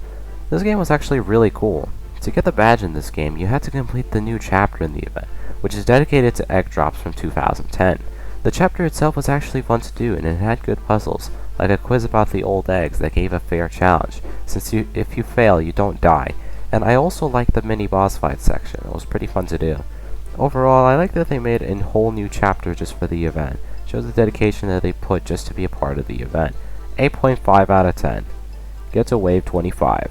Speaker 1: This game was actually really cool. To get the badge in this game, you had to complete the new chapter in the event, which is dedicated to egg drops from 2010. The chapter itself was actually fun to do, and it had good puzzles, like a quiz about the old eggs that gave a fair challenge, since if you fail, you don't die. And I also liked the mini boss fight section. It was pretty fun to do. Overall, I like that they made a whole new chapter just for the event. Shows the dedication that they put just to be a part of the event. 8.5 out of 10. Get to wave 25.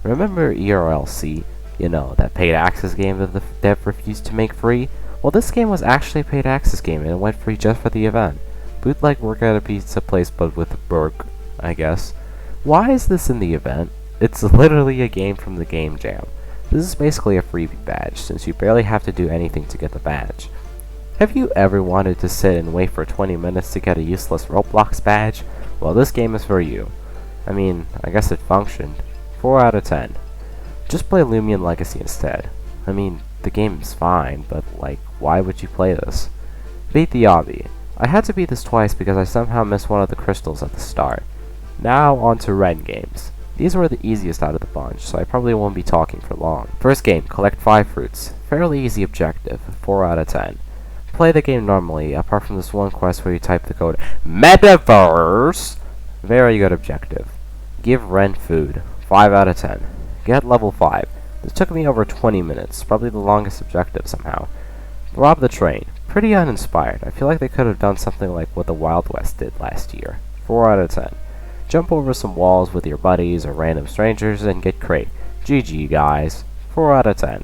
Speaker 1: Remember ERLC? You know, that paid access game that the dev refused to make free? Well, this game was actually a paid access game and it went free just for the event. Bootleg work at a pizza place but with a burg, I guess. Why is this in the event? It's literally a game from the Game Jam. This is basically a freebie badge, since you barely have to do anything to get the badge. Have you ever wanted to sit and wait for 20 minutes to get a useless Roblox badge? Well, this game is for you. I mean, I guess it functioned. 4 out of 10. Just play Lumion Legacy instead. I mean, the game is fine, but like, why would you play this? Beat the obby. I had to beat this twice because I somehow missed one of the crystals at the start. Now on to Ren games. These were the easiest out of the bunch, so I probably won't be talking for long. First game, collect 5 fruits. Fairly easy objective, 4 out of 10. Play the game normally, apart from this one quest where you type the code Metaverse. Very good objective. Give Ren food, 5 out of 10. Get level 5. This took me over 20 minutes, probably the longest objective somehow. Rob the train. Pretty uninspired. I feel like they could have done something like what the Wild West did last year. 4 out of 10. Jump over some walls with your buddies or random strangers and get crate. GG guys. 4 out of 10.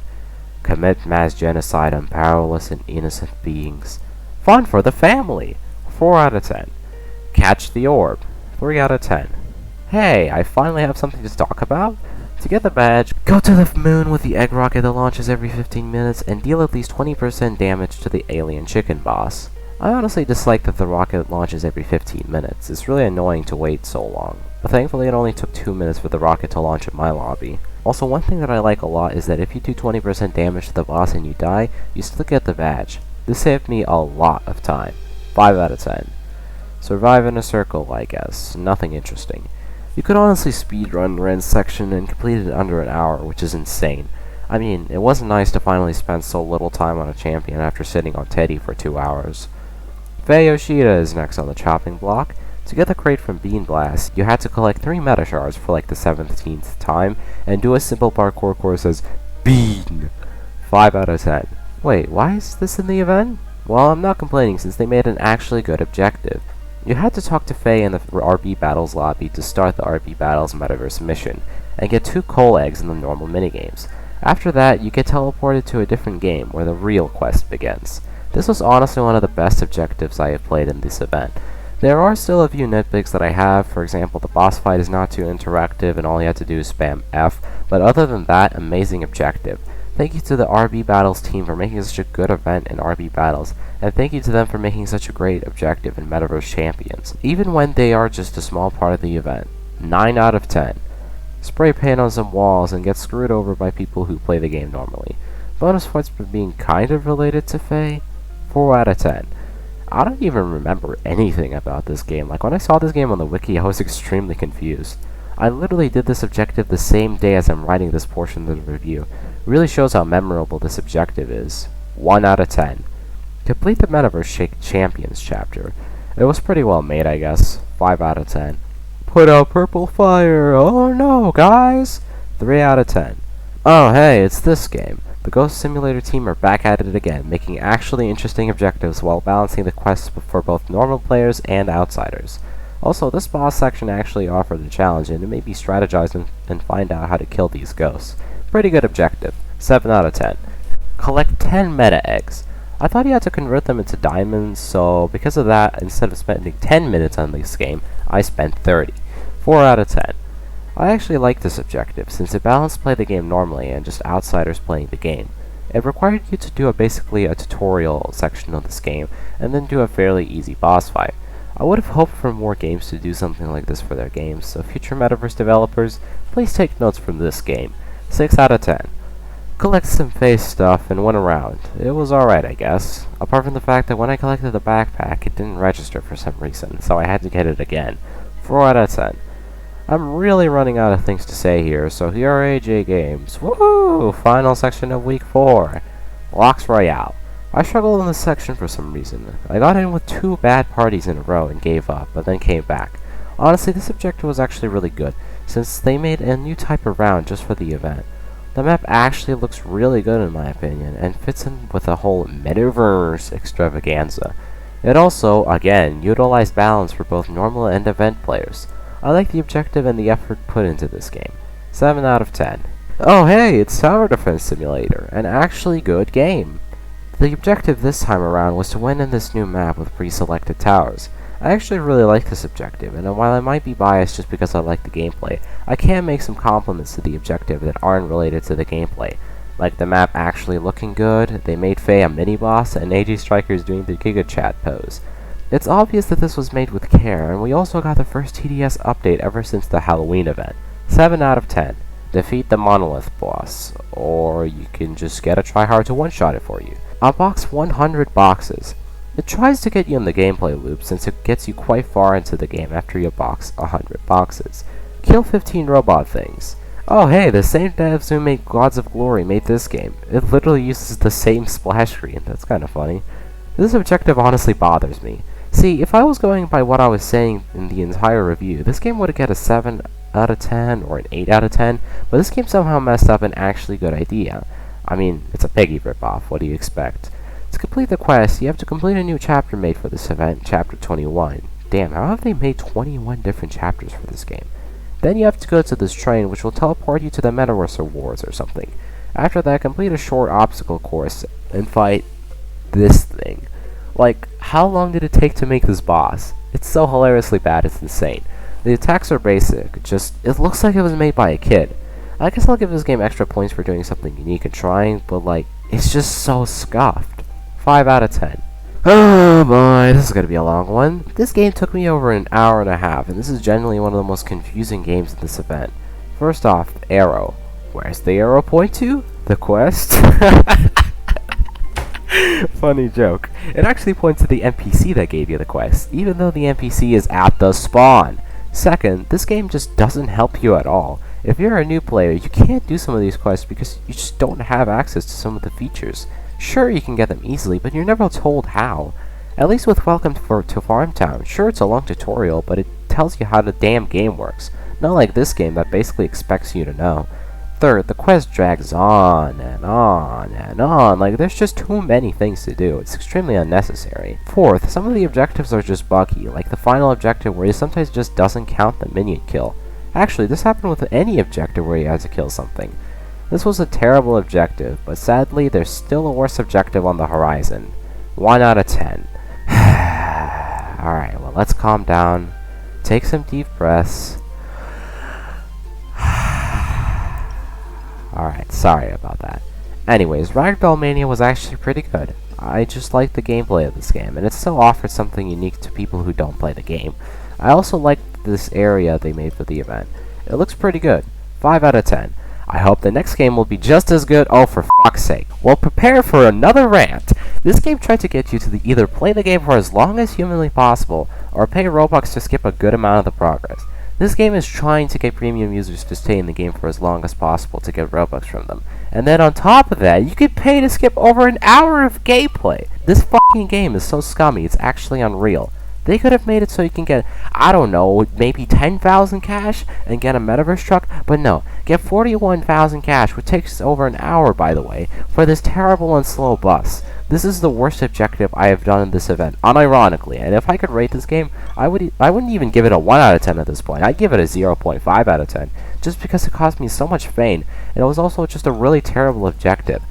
Speaker 1: Commit mass genocide on powerless and innocent beings. Fun for the family. 4 out of 10. Catch the orb. 3 out of 10. Hey, I finally have something to talk about. To get the badge, go to the moon with the egg rocket that launches every 15 minutes and deal at least 20% damage to the alien chicken boss. I honestly dislike that the rocket launches every 15 minutes. It's really annoying to wait so long. But thankfully it only took 2 minutes for the rocket to launch in my lobby. Also, one thing that I like a lot is that if you do 20% damage to the boss and you die, you still get the badge. This saved me a lot of time. 5 out of 10. Survive in a circle, I guess. Nothing interesting. You could honestly speedrun Ren's section and complete it in under an hour, which is insane. I mean, it wasn't nice to finally spend so little time on a champion after sitting on Teddy for 2 hours. Faye Yoshida is next on the chopping block. To get the crate from Bean Blast, you had to collect 3 meta shards for like the 17th time, and do a simple parkour course as Bean. 5 out of 10. Wait, why is this in the event? Well, I'm not complaining since they made an actually good objective. You had to talk to Faye in the RB Battles lobby to start the RB Battles Metaverse mission, and get 2 coal eggs in the normal minigames. After that, you get teleported to a different game where the real quest begins. This was honestly one of the best objectives I have played in this event. There are still a few nitpicks that I have. For example, the boss fight is not too interactive and all you have to do is spam F, but other than that, amazing objective. Thank you to the RB Battles team for making such a good event in RB Battles, and thank you to them for making such a great objective in Metaverse Champions, even when they are just a small part of the event. 9 out of 10. Spray paint on some walls and get screwed over by people who play the game normally. Bonus points for being kind of related to Faye. 4 out of 10. I don't even remember anything about this game. Like, when I saw this game on the wiki, I was extremely confused. I literally did this objective the same day as I'm writing this portion of the review. It really shows how memorable this objective is. 1 out of 10. Complete the Metaverse Champions chapter. It was pretty well made, I guess. 5 out of 10. Put out purple fire! Oh no, guys! 3 out of 10. Oh hey, it's this game. The Ghost Simulator team are back at it again, making actually interesting objectives while balancing the quests for both normal players and outsiders. Also, this boss section actually offered a challenge, and it made me strategize and find out how to kill these ghosts. Pretty good objective. 7 out of 10. Collect 10 meta eggs. I thought you had to convert them into diamonds, so because of that, instead of spending 10 minutes on this game, I spent 30. 4 out of 10. I actually like this objective, since it balanced play the game normally and just outsiders playing the game. It required you to do basically a tutorial section of this game, and then do a fairly easy boss fight. I would have hoped for more games to do something like this for their games, so future Metaverse developers, please take notes from this game. 6 out of 10. Collect some face stuff and went around. It was alright, I guess. Apart from the fact that when I collected the backpack, it didn't register for some reason, so I had to get it again. 4 out of 10. I'm really running out of things to say here, so here are AJ Games. Woohoo! Final section of week 4. Locks Royale. I struggled in this section for some reason. I got in with 2 bad parties in a row and gave up, but then came back. Honestly, this objective was actually really good, since they made a new type of round just for the event. The map actually looks really good in my opinion, and fits in with the whole Metaverse extravaganza. It also, again, utilized balance for both normal and event players. I like the objective and the effort put into this game. 7 out of 10. Oh hey, it's Tower Defense Simulator, an actually good game. The objective this time around was to win in this new map with pre-selected towers. I actually really like this objective, and while I might be biased just because I like the gameplay, I can make some compliments to the objective that aren't related to the gameplay. Like the map actually looking good, they made Faye a mini-boss, and AG Strikers doing the Giga Chat pose. It's obvious that this was made with care, and we also got the first TDS update ever since the Halloween event. 7 out of 10. Defeat the Monolith boss, or you can just get a tryhard to one-shot it for you. Unbox 100 boxes. It tries to get you in the gameplay loop since it gets you quite far into the game after you box 100 boxes. Kill 15 robot things. Oh hey, the same devs who made Gods of Glory made this game. It literally uses the same splash screen. That's kinda funny. This objective honestly bothers me. See, if I was going by what I was saying in the entire review, this game would get a 7 out of 10 or an 8 out of 10, but this game somehow messed up an actually good idea. I mean, it's a Piggy ripoff, what do you expect? To complete the quest, you have to complete a new chapter made for this event, Chapter 21. damn, how have they made 21 different chapters for this game? Then you have to go to this train, which will teleport you to the Metaverse Awards or something. After that, complete a short obstacle course and fight this thing. Like, how long did it take to make this boss? It's so hilariously bad, it's insane. The attacks are basic, it looks like it was made by a kid. I guess I'll give this game extra points for doing something unique and trying, but like, it's just so scuffed. 5 out of 10. Oh boy, this is gonna be a long one. This game took me over an hour and a half, and this is generally one of the most confusing games in this event. First off, the arrow. Where's the arrow point to? The quest? Funny joke. It actually points to the NPC that gave you the quest, even though the NPC is at the spawn. Second, this game just doesn't help you at all. If you're a new player, you can't do some of these quests because you just don't have access to some of the features. Sure, you can get them easily, but you're never told how. At least with Welcome to Farmtown, sure it's a long tutorial, but it tells you how the damn game works. Not like this game that basically expects you to know. Third, the quest drags on and on and on, like there's just too many things to do. It's extremely unnecessary. Fourth, some of the objectives are just buggy, like the final objective where it sometimes just doesn't count the minion kill. Actually, this happened with any objective where you had to kill something. This was a terrible objective, but sadly there's still a worse objective on the horizon. 1 out of 10. Alright, well let's calm down, take some deep breaths. Alright, sorry about that. Anyways, Ragdoll Mania was actually pretty good. I just liked the gameplay of this game, and it still offered something unique to people who don't play the game. I also liked this area they made for the event. It looks pretty good. 5 out of 10. I hope the next game will be just as good. Oh, for fuck's sake. Well, prepare for another rant. This game tried to get you to either play the game for as long as humanly possible, or pay Robux to skip a good amount of the progress. This game is trying to get premium users to stay in the game for as long as possible to get Robux from them. And then on top of that, you could pay to skip over an hour of gameplay. This fucking game is so scummy, it's actually unreal. They could have made it so you can get, I don't know, maybe 10,000 cash and get a Metaverse truck, but no, get 41,000 cash, which takes over an hour, by the way, for this terrible and slow bus. This is the worst objective I have done in this event, unironically, and if I could rate this game, I wouldn't even give it a 1 out of 10 at this point. I'd give it a 0.5 out of 10, just because it cost me so much pain, and it was also just a really terrible objective.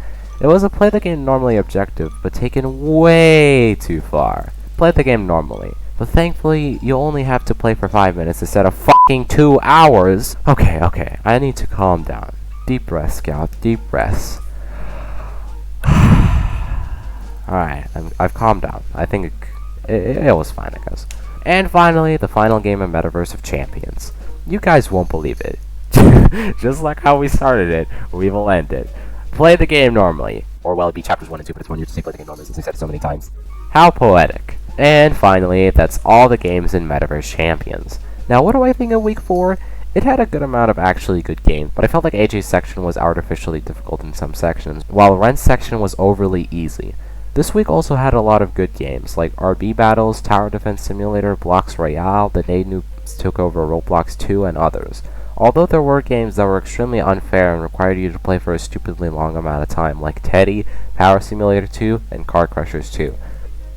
Speaker 1: It was a play the game normally objective, but taken way too far. Play the game normally, but thankfully you only have to play for 5 minutes instead of fucking 2 hours. Okay, I need to calm down. Deep breaths, Scout, deep breaths. Alright, I've calmed down. I think it was fine, I guess. And finally, the final game of Metaverse of Champions. You guys won't believe it. Just like how we started it, we will end it. Play the game normally. Or well, it'd be chapters 1 and 2, but it's 1 year to say play the game normally since I said it so many times. How poetic. And finally, that's all the games in Metaverse Champions. Now, what do I think of week 4? It had a good amount of actually good games, but I felt like AJ's section was artificially difficult in some sections, while Ren's section was overly easy. This week also had a lot of good games, like RB Battles, Tower Defense Simulator, Blocks Royale, The Nade Noobs Took Over Roblox 2, and others. Although there were games that were extremely unfair and required you to play for a stupidly long amount of time, like Teddy, Power Simulator 2, and Car Crushers 2.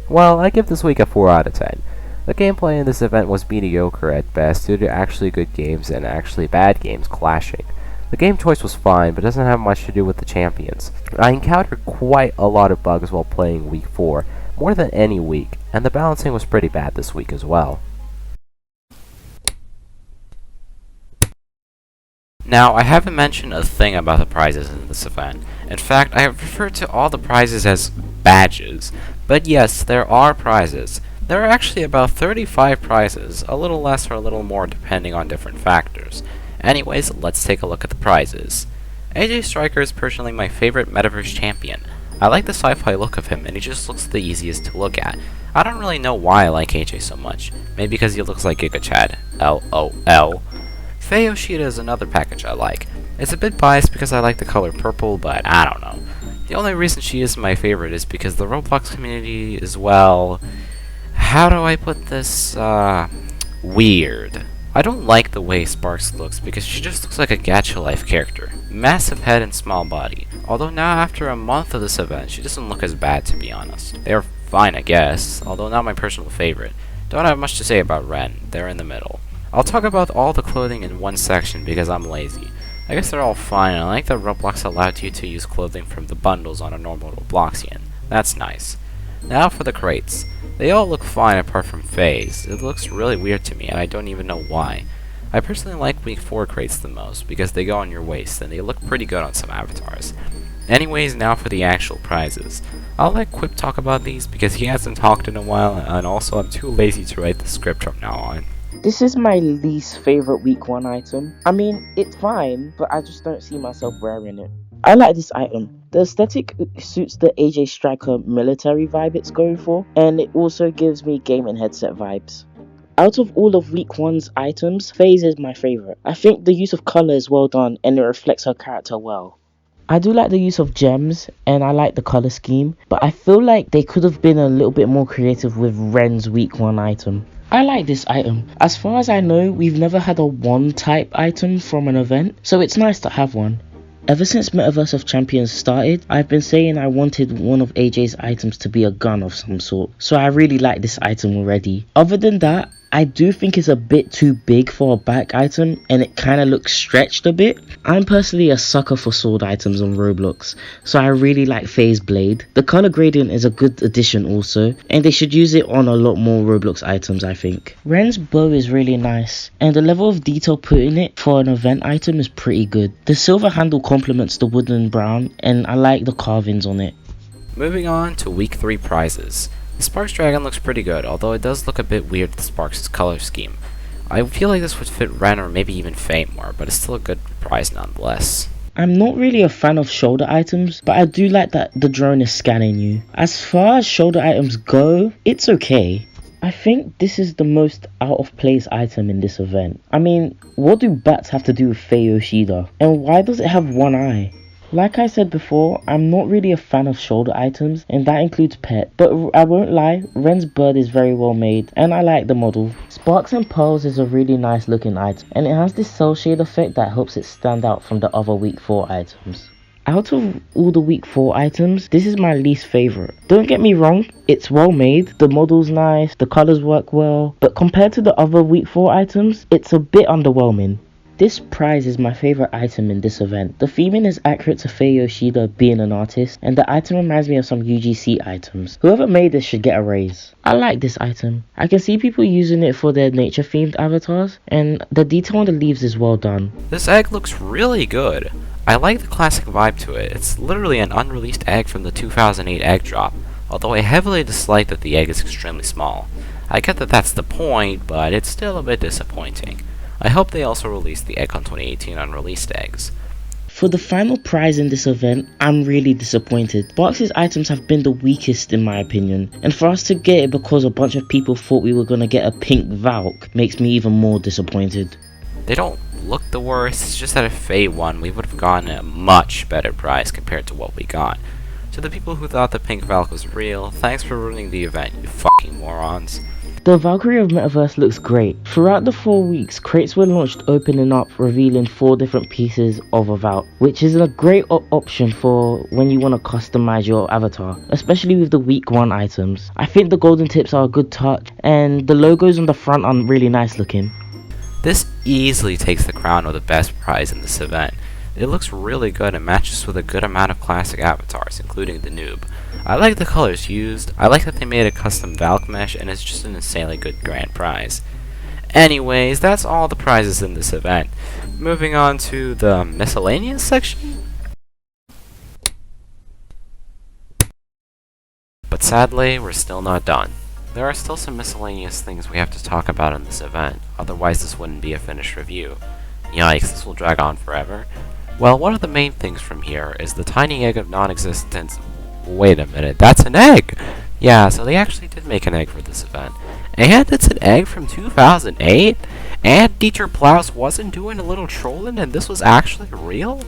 Speaker 1: Well, I give this week a 4 out of 10. The gameplay in this event was mediocre at best due to actually good games and actually bad games clashing. The game choice was fine, but doesn't have much to do with the champions. I encountered quite a lot of bugs while playing week 4, more than any week, and the balancing was pretty bad this week as well.
Speaker 4: Now, I haven't mentioned a thing about the prizes in this event. In fact, I have referred to all the prizes as badges. But yes, there are prizes. There are actually about 35 prizes, a little less or a little more depending on different factors. Anyways, let's take a look at the prizes. AJ Striker is personally my favorite Metaverse champion. I like the sci-fi look of him, and he just looks the easiest to look at. I don't really know why I like AJ so much. Maybe because he looks like Giga Chad. LOL. Faye Yoshida is another package I like. It's a bit biased because I like the color purple, but I don't know. The only reason she is my favorite is because the Roblox community is, well, how do I put this, weird. I don't like the way Sparks looks because she just looks like a Gacha Life character. Massive head and small body. Although now after a month of this event, she doesn't look as bad, to be honest. They're fine, I guess, although not my personal favorite. Don't have much to say about Ren, they're in the middle. I'll talk about all the clothing in one section because I'm lazy. I guess they're all fine, and I like that Roblox allowed you to use clothing from the bundles on a normal Robloxian. That's nice. Now for the crates. They all look fine apart from Phase. It looks really weird to me, and I don't even know why. I personally like week 4 crates the most, because they go on your waist, and they look pretty good on some avatars. Anyways, now for the actual prizes. I'll let Quip talk about these, because he hasn't talked in a while, and also I'm too lazy to write the script from now on.
Speaker 2: This is my least favorite week 1 item. I mean, it's fine, but I just don't see myself wearing it. I like this item. The aesthetic suits the AJ Striker military vibe it's going for, and it also gives me gaming headset vibes. Out of all of week 1's items, Phase is my favorite. I think the use of color is well done and it reflects her character well. I do like the use of gems and I like the color scheme, but I feel like they could have been a little bit more creative with Ren's week 1 item. I like this item. As far as I know, we've never had a 1 type item from an event, so it's nice to have one. Ever since Metaverse of Champions started, I've been saying I wanted one of AJ's items to be a gun of some sort, so I really like this item already. Other than that, I do think it's a bit too big for a back item and it kinda looks stretched a bit. I'm personally a sucker for sword items on Roblox, so I really like Phase Blade. The color gradient is a good addition also, and they should use it on a lot more Roblox items I think. Ren's bow is really nice, and the level of detail put in it for an event item is pretty good. The silver handle complements the wooden brown, and I like the carvings on it.
Speaker 4: Moving on to week 3 prizes. The Sparks Dragon looks pretty good, although it does look a bit weird with Sparks' color scheme. I feel like this would fit Ren or maybe even Faye more, but it's still a good prize nonetheless.
Speaker 2: I'm not really a fan of shoulder items, but I do like that the drone is scanning you. As far as shoulder items go, it's okay. I think this is the most out of place item in this event. I mean, what do bats have to do with Faye Yoshida? And why does it have one eye? Like I said before, I'm not really a fan of shoulder items, and that includes pet, but I won't lie, Ren's bird is very well made, and I like the model. Sparks and Pearls is a really nice looking item, and it has this cell shade effect that helps it stand out from the other week 4 items. Out of all the week 4 items, this is my least favorite. Don't get me wrong, it's well made, the model's nice, the colors work well, but compared to the other week 4 items, it's a bit underwhelming. This prize is my favorite item in this event. The theming is accurate to Faye Yoshida being an artist, and the item reminds me of some UGC items. Whoever made this should get a raise. I like this item. I can see people using it for their nature themed avatars, and the detail on the leaves is well done.
Speaker 4: This egg looks really good. I like the classic vibe to it. It's literally an unreleased egg from the 2008 egg drop, although I heavily dislike that the egg is extremely small. I get that that's the point, but it's still a bit disappointing. I hope they also release the Eggcon 2018 unreleased eggs.
Speaker 2: For the final prize in this event, I'm really disappointed. Sparks' items have been the weakest in my opinion, and for us to get it because a bunch of people thought we were gonna get a pink Valk makes me even more disappointed.
Speaker 4: They don't look the worst, it's just that if Faye won, we would have gotten a much better prize compared to what we got. To the people who thought the pink Valk was real, thanks for ruining the event, you fucking morons.
Speaker 2: The Valkyrie of Metaverse looks great. Throughout the 4 weeks, crates were launched opening up, revealing 4 different pieces of a Valk, which is a great option for when you want to customize your avatar, especially with the week 1 items. I think the golden tips are a good touch, and the logos on the front are really nice looking.
Speaker 4: This easily takes the crown of the best prize in this event. It looks really good and matches with a good amount of classic avatars, including the noob. I like the colors used, I like that they made a custom Valk mesh, and it's just an insanely good grand prize. Anyways, that's all the prizes in this event. Moving on to the miscellaneous section? But sadly, we're still not done. There are still some miscellaneous things we have to talk about in this event, otherwise this wouldn't be a finished review. Yikes, this will drag on forever. Well, one of the main things from here is the tiny egg of non-existence. Wait a minute, that's an egg! Yeah, so they actually did make an egg for this event. And it's an egg from 2008? And Dieter Plaus wasn't doing a little trolling and this was actually real?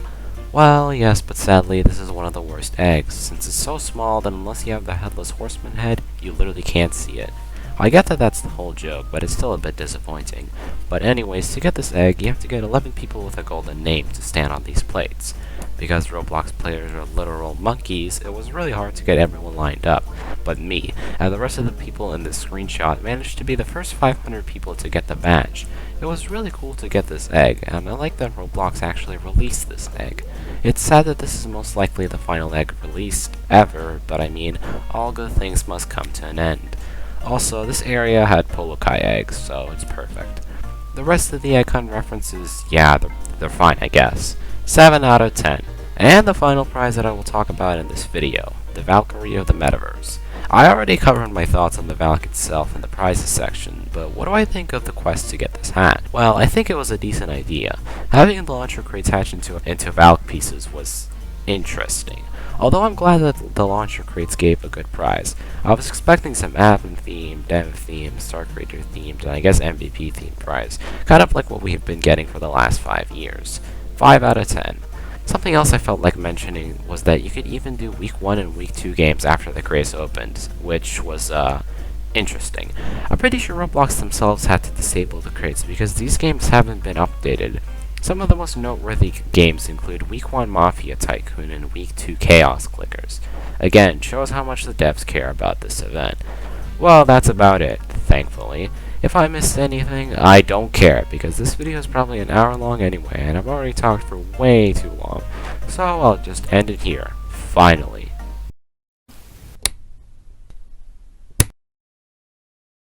Speaker 4: Well, yes, but sadly this is one of the worst eggs, since it's so small that unless you have the Headless Horseman head, you literally can't see it. I get that that's the whole joke, but it's still a bit disappointing. But anyways, to get this egg, you have to get 11 people with a golden name to stand on these plates. Because Roblox players are literal monkeys, it was really hard to get everyone lined up. but me, and the rest of the people in this screenshot managed to be the first 500 people to get the badge. It was really cool to get this egg, and I like that Roblox actually released this egg. It's sad that this is most likely the final egg released ever, but I mean, all good things must come to an end. Also, this area had Polokai eggs, so it's perfect. The rest of the egg hunt references, yeah, they're fine, I guess. 7 out of 10. And the final prize that I will talk about in this video, the Valkyrie of the Metaverse. I already covered my thoughts on the Valk itself in the prizes section, but what do I think of the quest to get this hat? Well, I think it was a decent idea. Having the launcher crates hatch into Valk pieces was interesting. Although I'm glad that the launcher crates gave a good prize. I was expecting some Atom themed, Dev themed, Star Creator themed, and I guess MVP themed prize. Kind of like what we have been getting for the last 5 years. 5 out of 10. Something else I felt like mentioning was that you could even do Week 1 and Week 2 games after the crates opened, which was, interesting. I'm pretty sure Roblox themselves had to disable the crates because these games haven't been updated. Some of the most noteworthy games include Week 1 Mafia Tycoon and Week 2 Chaos Clickers. Again, shows how much the devs care about this event. Well, that's about it, thankfully. If I missed anything, I don't care, because this video is probably an hour long anyway, and I've already talked for way too long. So I'll just end it here, finally.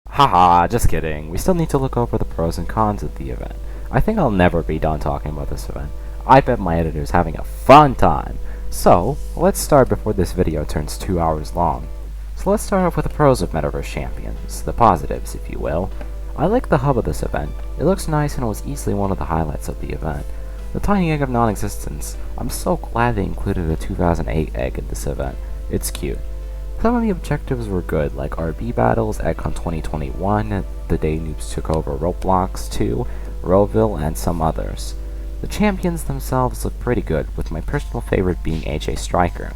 Speaker 1: Haha, just kidding. We still need to look over the pros and cons of the event. I think I'll never be done talking about this event. I bet my editor's having a fun time. So, let's start before this video turns 2 hours long. So let's start off with the pros of Metaverse Champions, the positives, if you will. I like the hub of this event. It looks nice and was easily one of the highlights of the event. The tiny egg of non-existence. I'm so glad they included a 2008 egg in this event. It's cute. Some of the objectives were good, like RB battles, EggCon 2021, the day noobs took over Roblox 2, Roville, and some others. The champions themselves look pretty good, with my personal favorite being AJ Striker.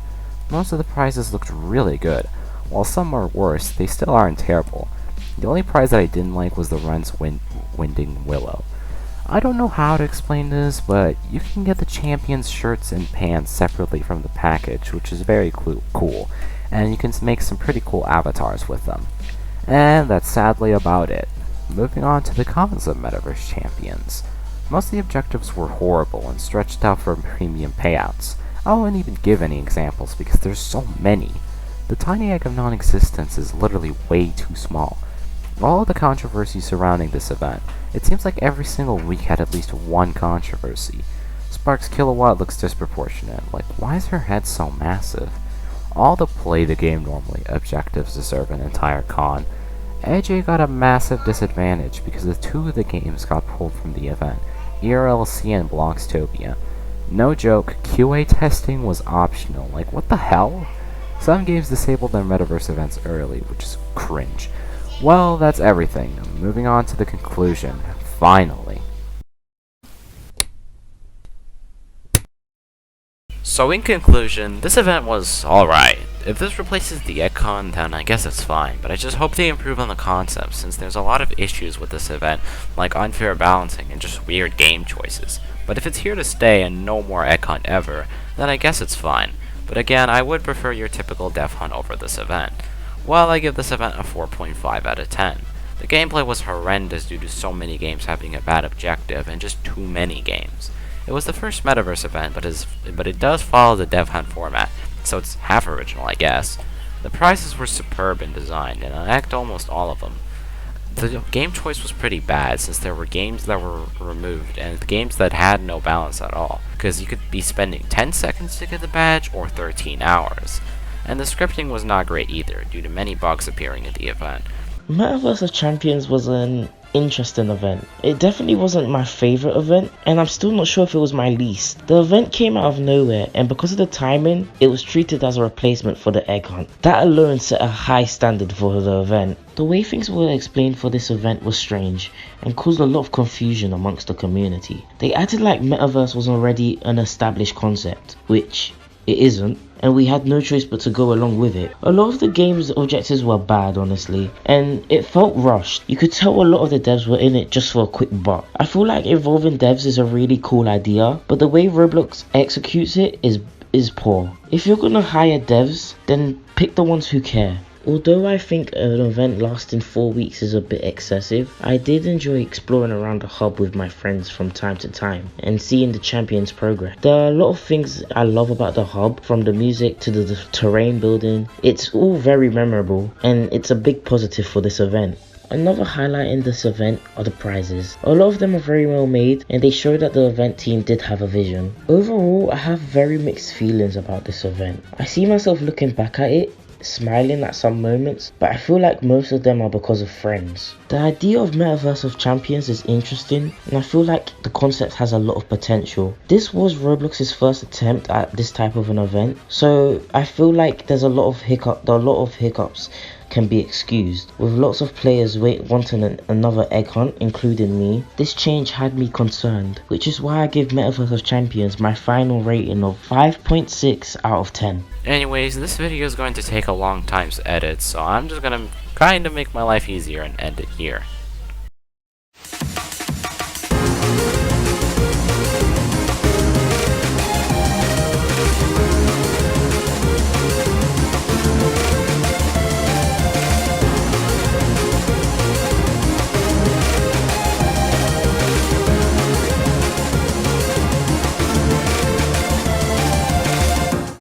Speaker 1: Most of the prizes looked really good. While some are worse, they still aren't terrible. The only prize that I didn't like was the Ren's Winding Willow. I don't know how to explain this, but you can get the champions' shirts and pants separately from the package, which is very cool, and you can make some pretty cool avatars with them. And that's sadly about it. Moving on to the cons of Metaverse Champions. Most of the objectives were horrible and stretched out for premium payouts. I won't even give any examples because there's so many. The tiny egg of non-existence is literally way too small. All of the controversy surrounding this event, it seems like every single week had at least one controversy. Sparks Kilowatt looks disproportionate, like why is her head so massive? All the play the game normally objectives deserve an entire con. AJ got a massive disadvantage because the 2 of the games got pulled from the event, ERLC and Bloxtopia. No joke, QA testing was optional, like what the hell? Some games disabled their Metaverse events early, which is cringe. Well, that's everything. Moving on to the conclusion. Finally.
Speaker 4: So in conclusion, this event was alright. If this replaces the EggCon, then I guess it's fine, but I just hope they improve on the concept, since there's a lot of issues with this event, like unfair balancing and just weird game choices. But if it's here to stay and no more EggCon ever, then I guess it's fine. But again, I would prefer your typical Dev Hunt over this event. Well, I give this event a 4.5 out of 10. The gameplay was horrendous due to so many games having a bad objective and just too many games. It was the first Metaverse event, but it does follow the Dev Hunt format, so it's half original, I guess. The prizes were superb in design, and I liked almost all of them. The game choice was pretty bad, since there were games that were removed, and games that had no balance at all, because you could be spending 10 seconds to get the badge, or 13 hours. And the scripting was not great either, due to many bugs appearing in the event.
Speaker 2: Metaverse of Champions was an interesting event. It definitely wasn't my favorite event, and I'm still not sure if it was my least. The event came out of nowhere, and because of the timing, it was treated as a replacement for the egg hunt. That alone set a high standard for the event. The way things were explained for this event was strange, and caused a lot of confusion amongst the community. They acted like Metaverse was already an established concept, which it isn't, and we had no choice but to go along with it. A lot of the game's objectives were bad, honestly, and it felt rushed. You could tell a lot of the devs were in it just for a quick buck. I feel like involving devs is a really cool idea, but the way Roblox executes it is poor. If you're gonna hire devs, then pick the ones who care. Although I think an event lasting 4 weeks is a bit excessive, I did enjoy exploring around the hub with my friends from time to time and seeing the champions progress. There are a lot of things I love about the hub, from the music to the terrain building. It's all very memorable and it's a big positive for this event. Another highlight in this event are the prizes. A lot of them are very well made and they show that the event team did have a vision. Overall, I have very mixed feelings about this event. I see myself looking back at it, smiling at some moments, but I feel like most of them are because of friends. The idea of Metaverse of Champions is interesting and I feel like the concept has a lot of potential. This was Roblox's first attempt at this type of an event, so I feel like there's a lot of hiccups can be excused. With lots of players wanting another egg hunt, including me, this change had me concerned, which is why I give Metaverse of Champions my final rating of 5.6 out of 10.
Speaker 4: Anyways, this video is going to take a long time to edit, so I'm just gonna kind of make my life easier and end it here.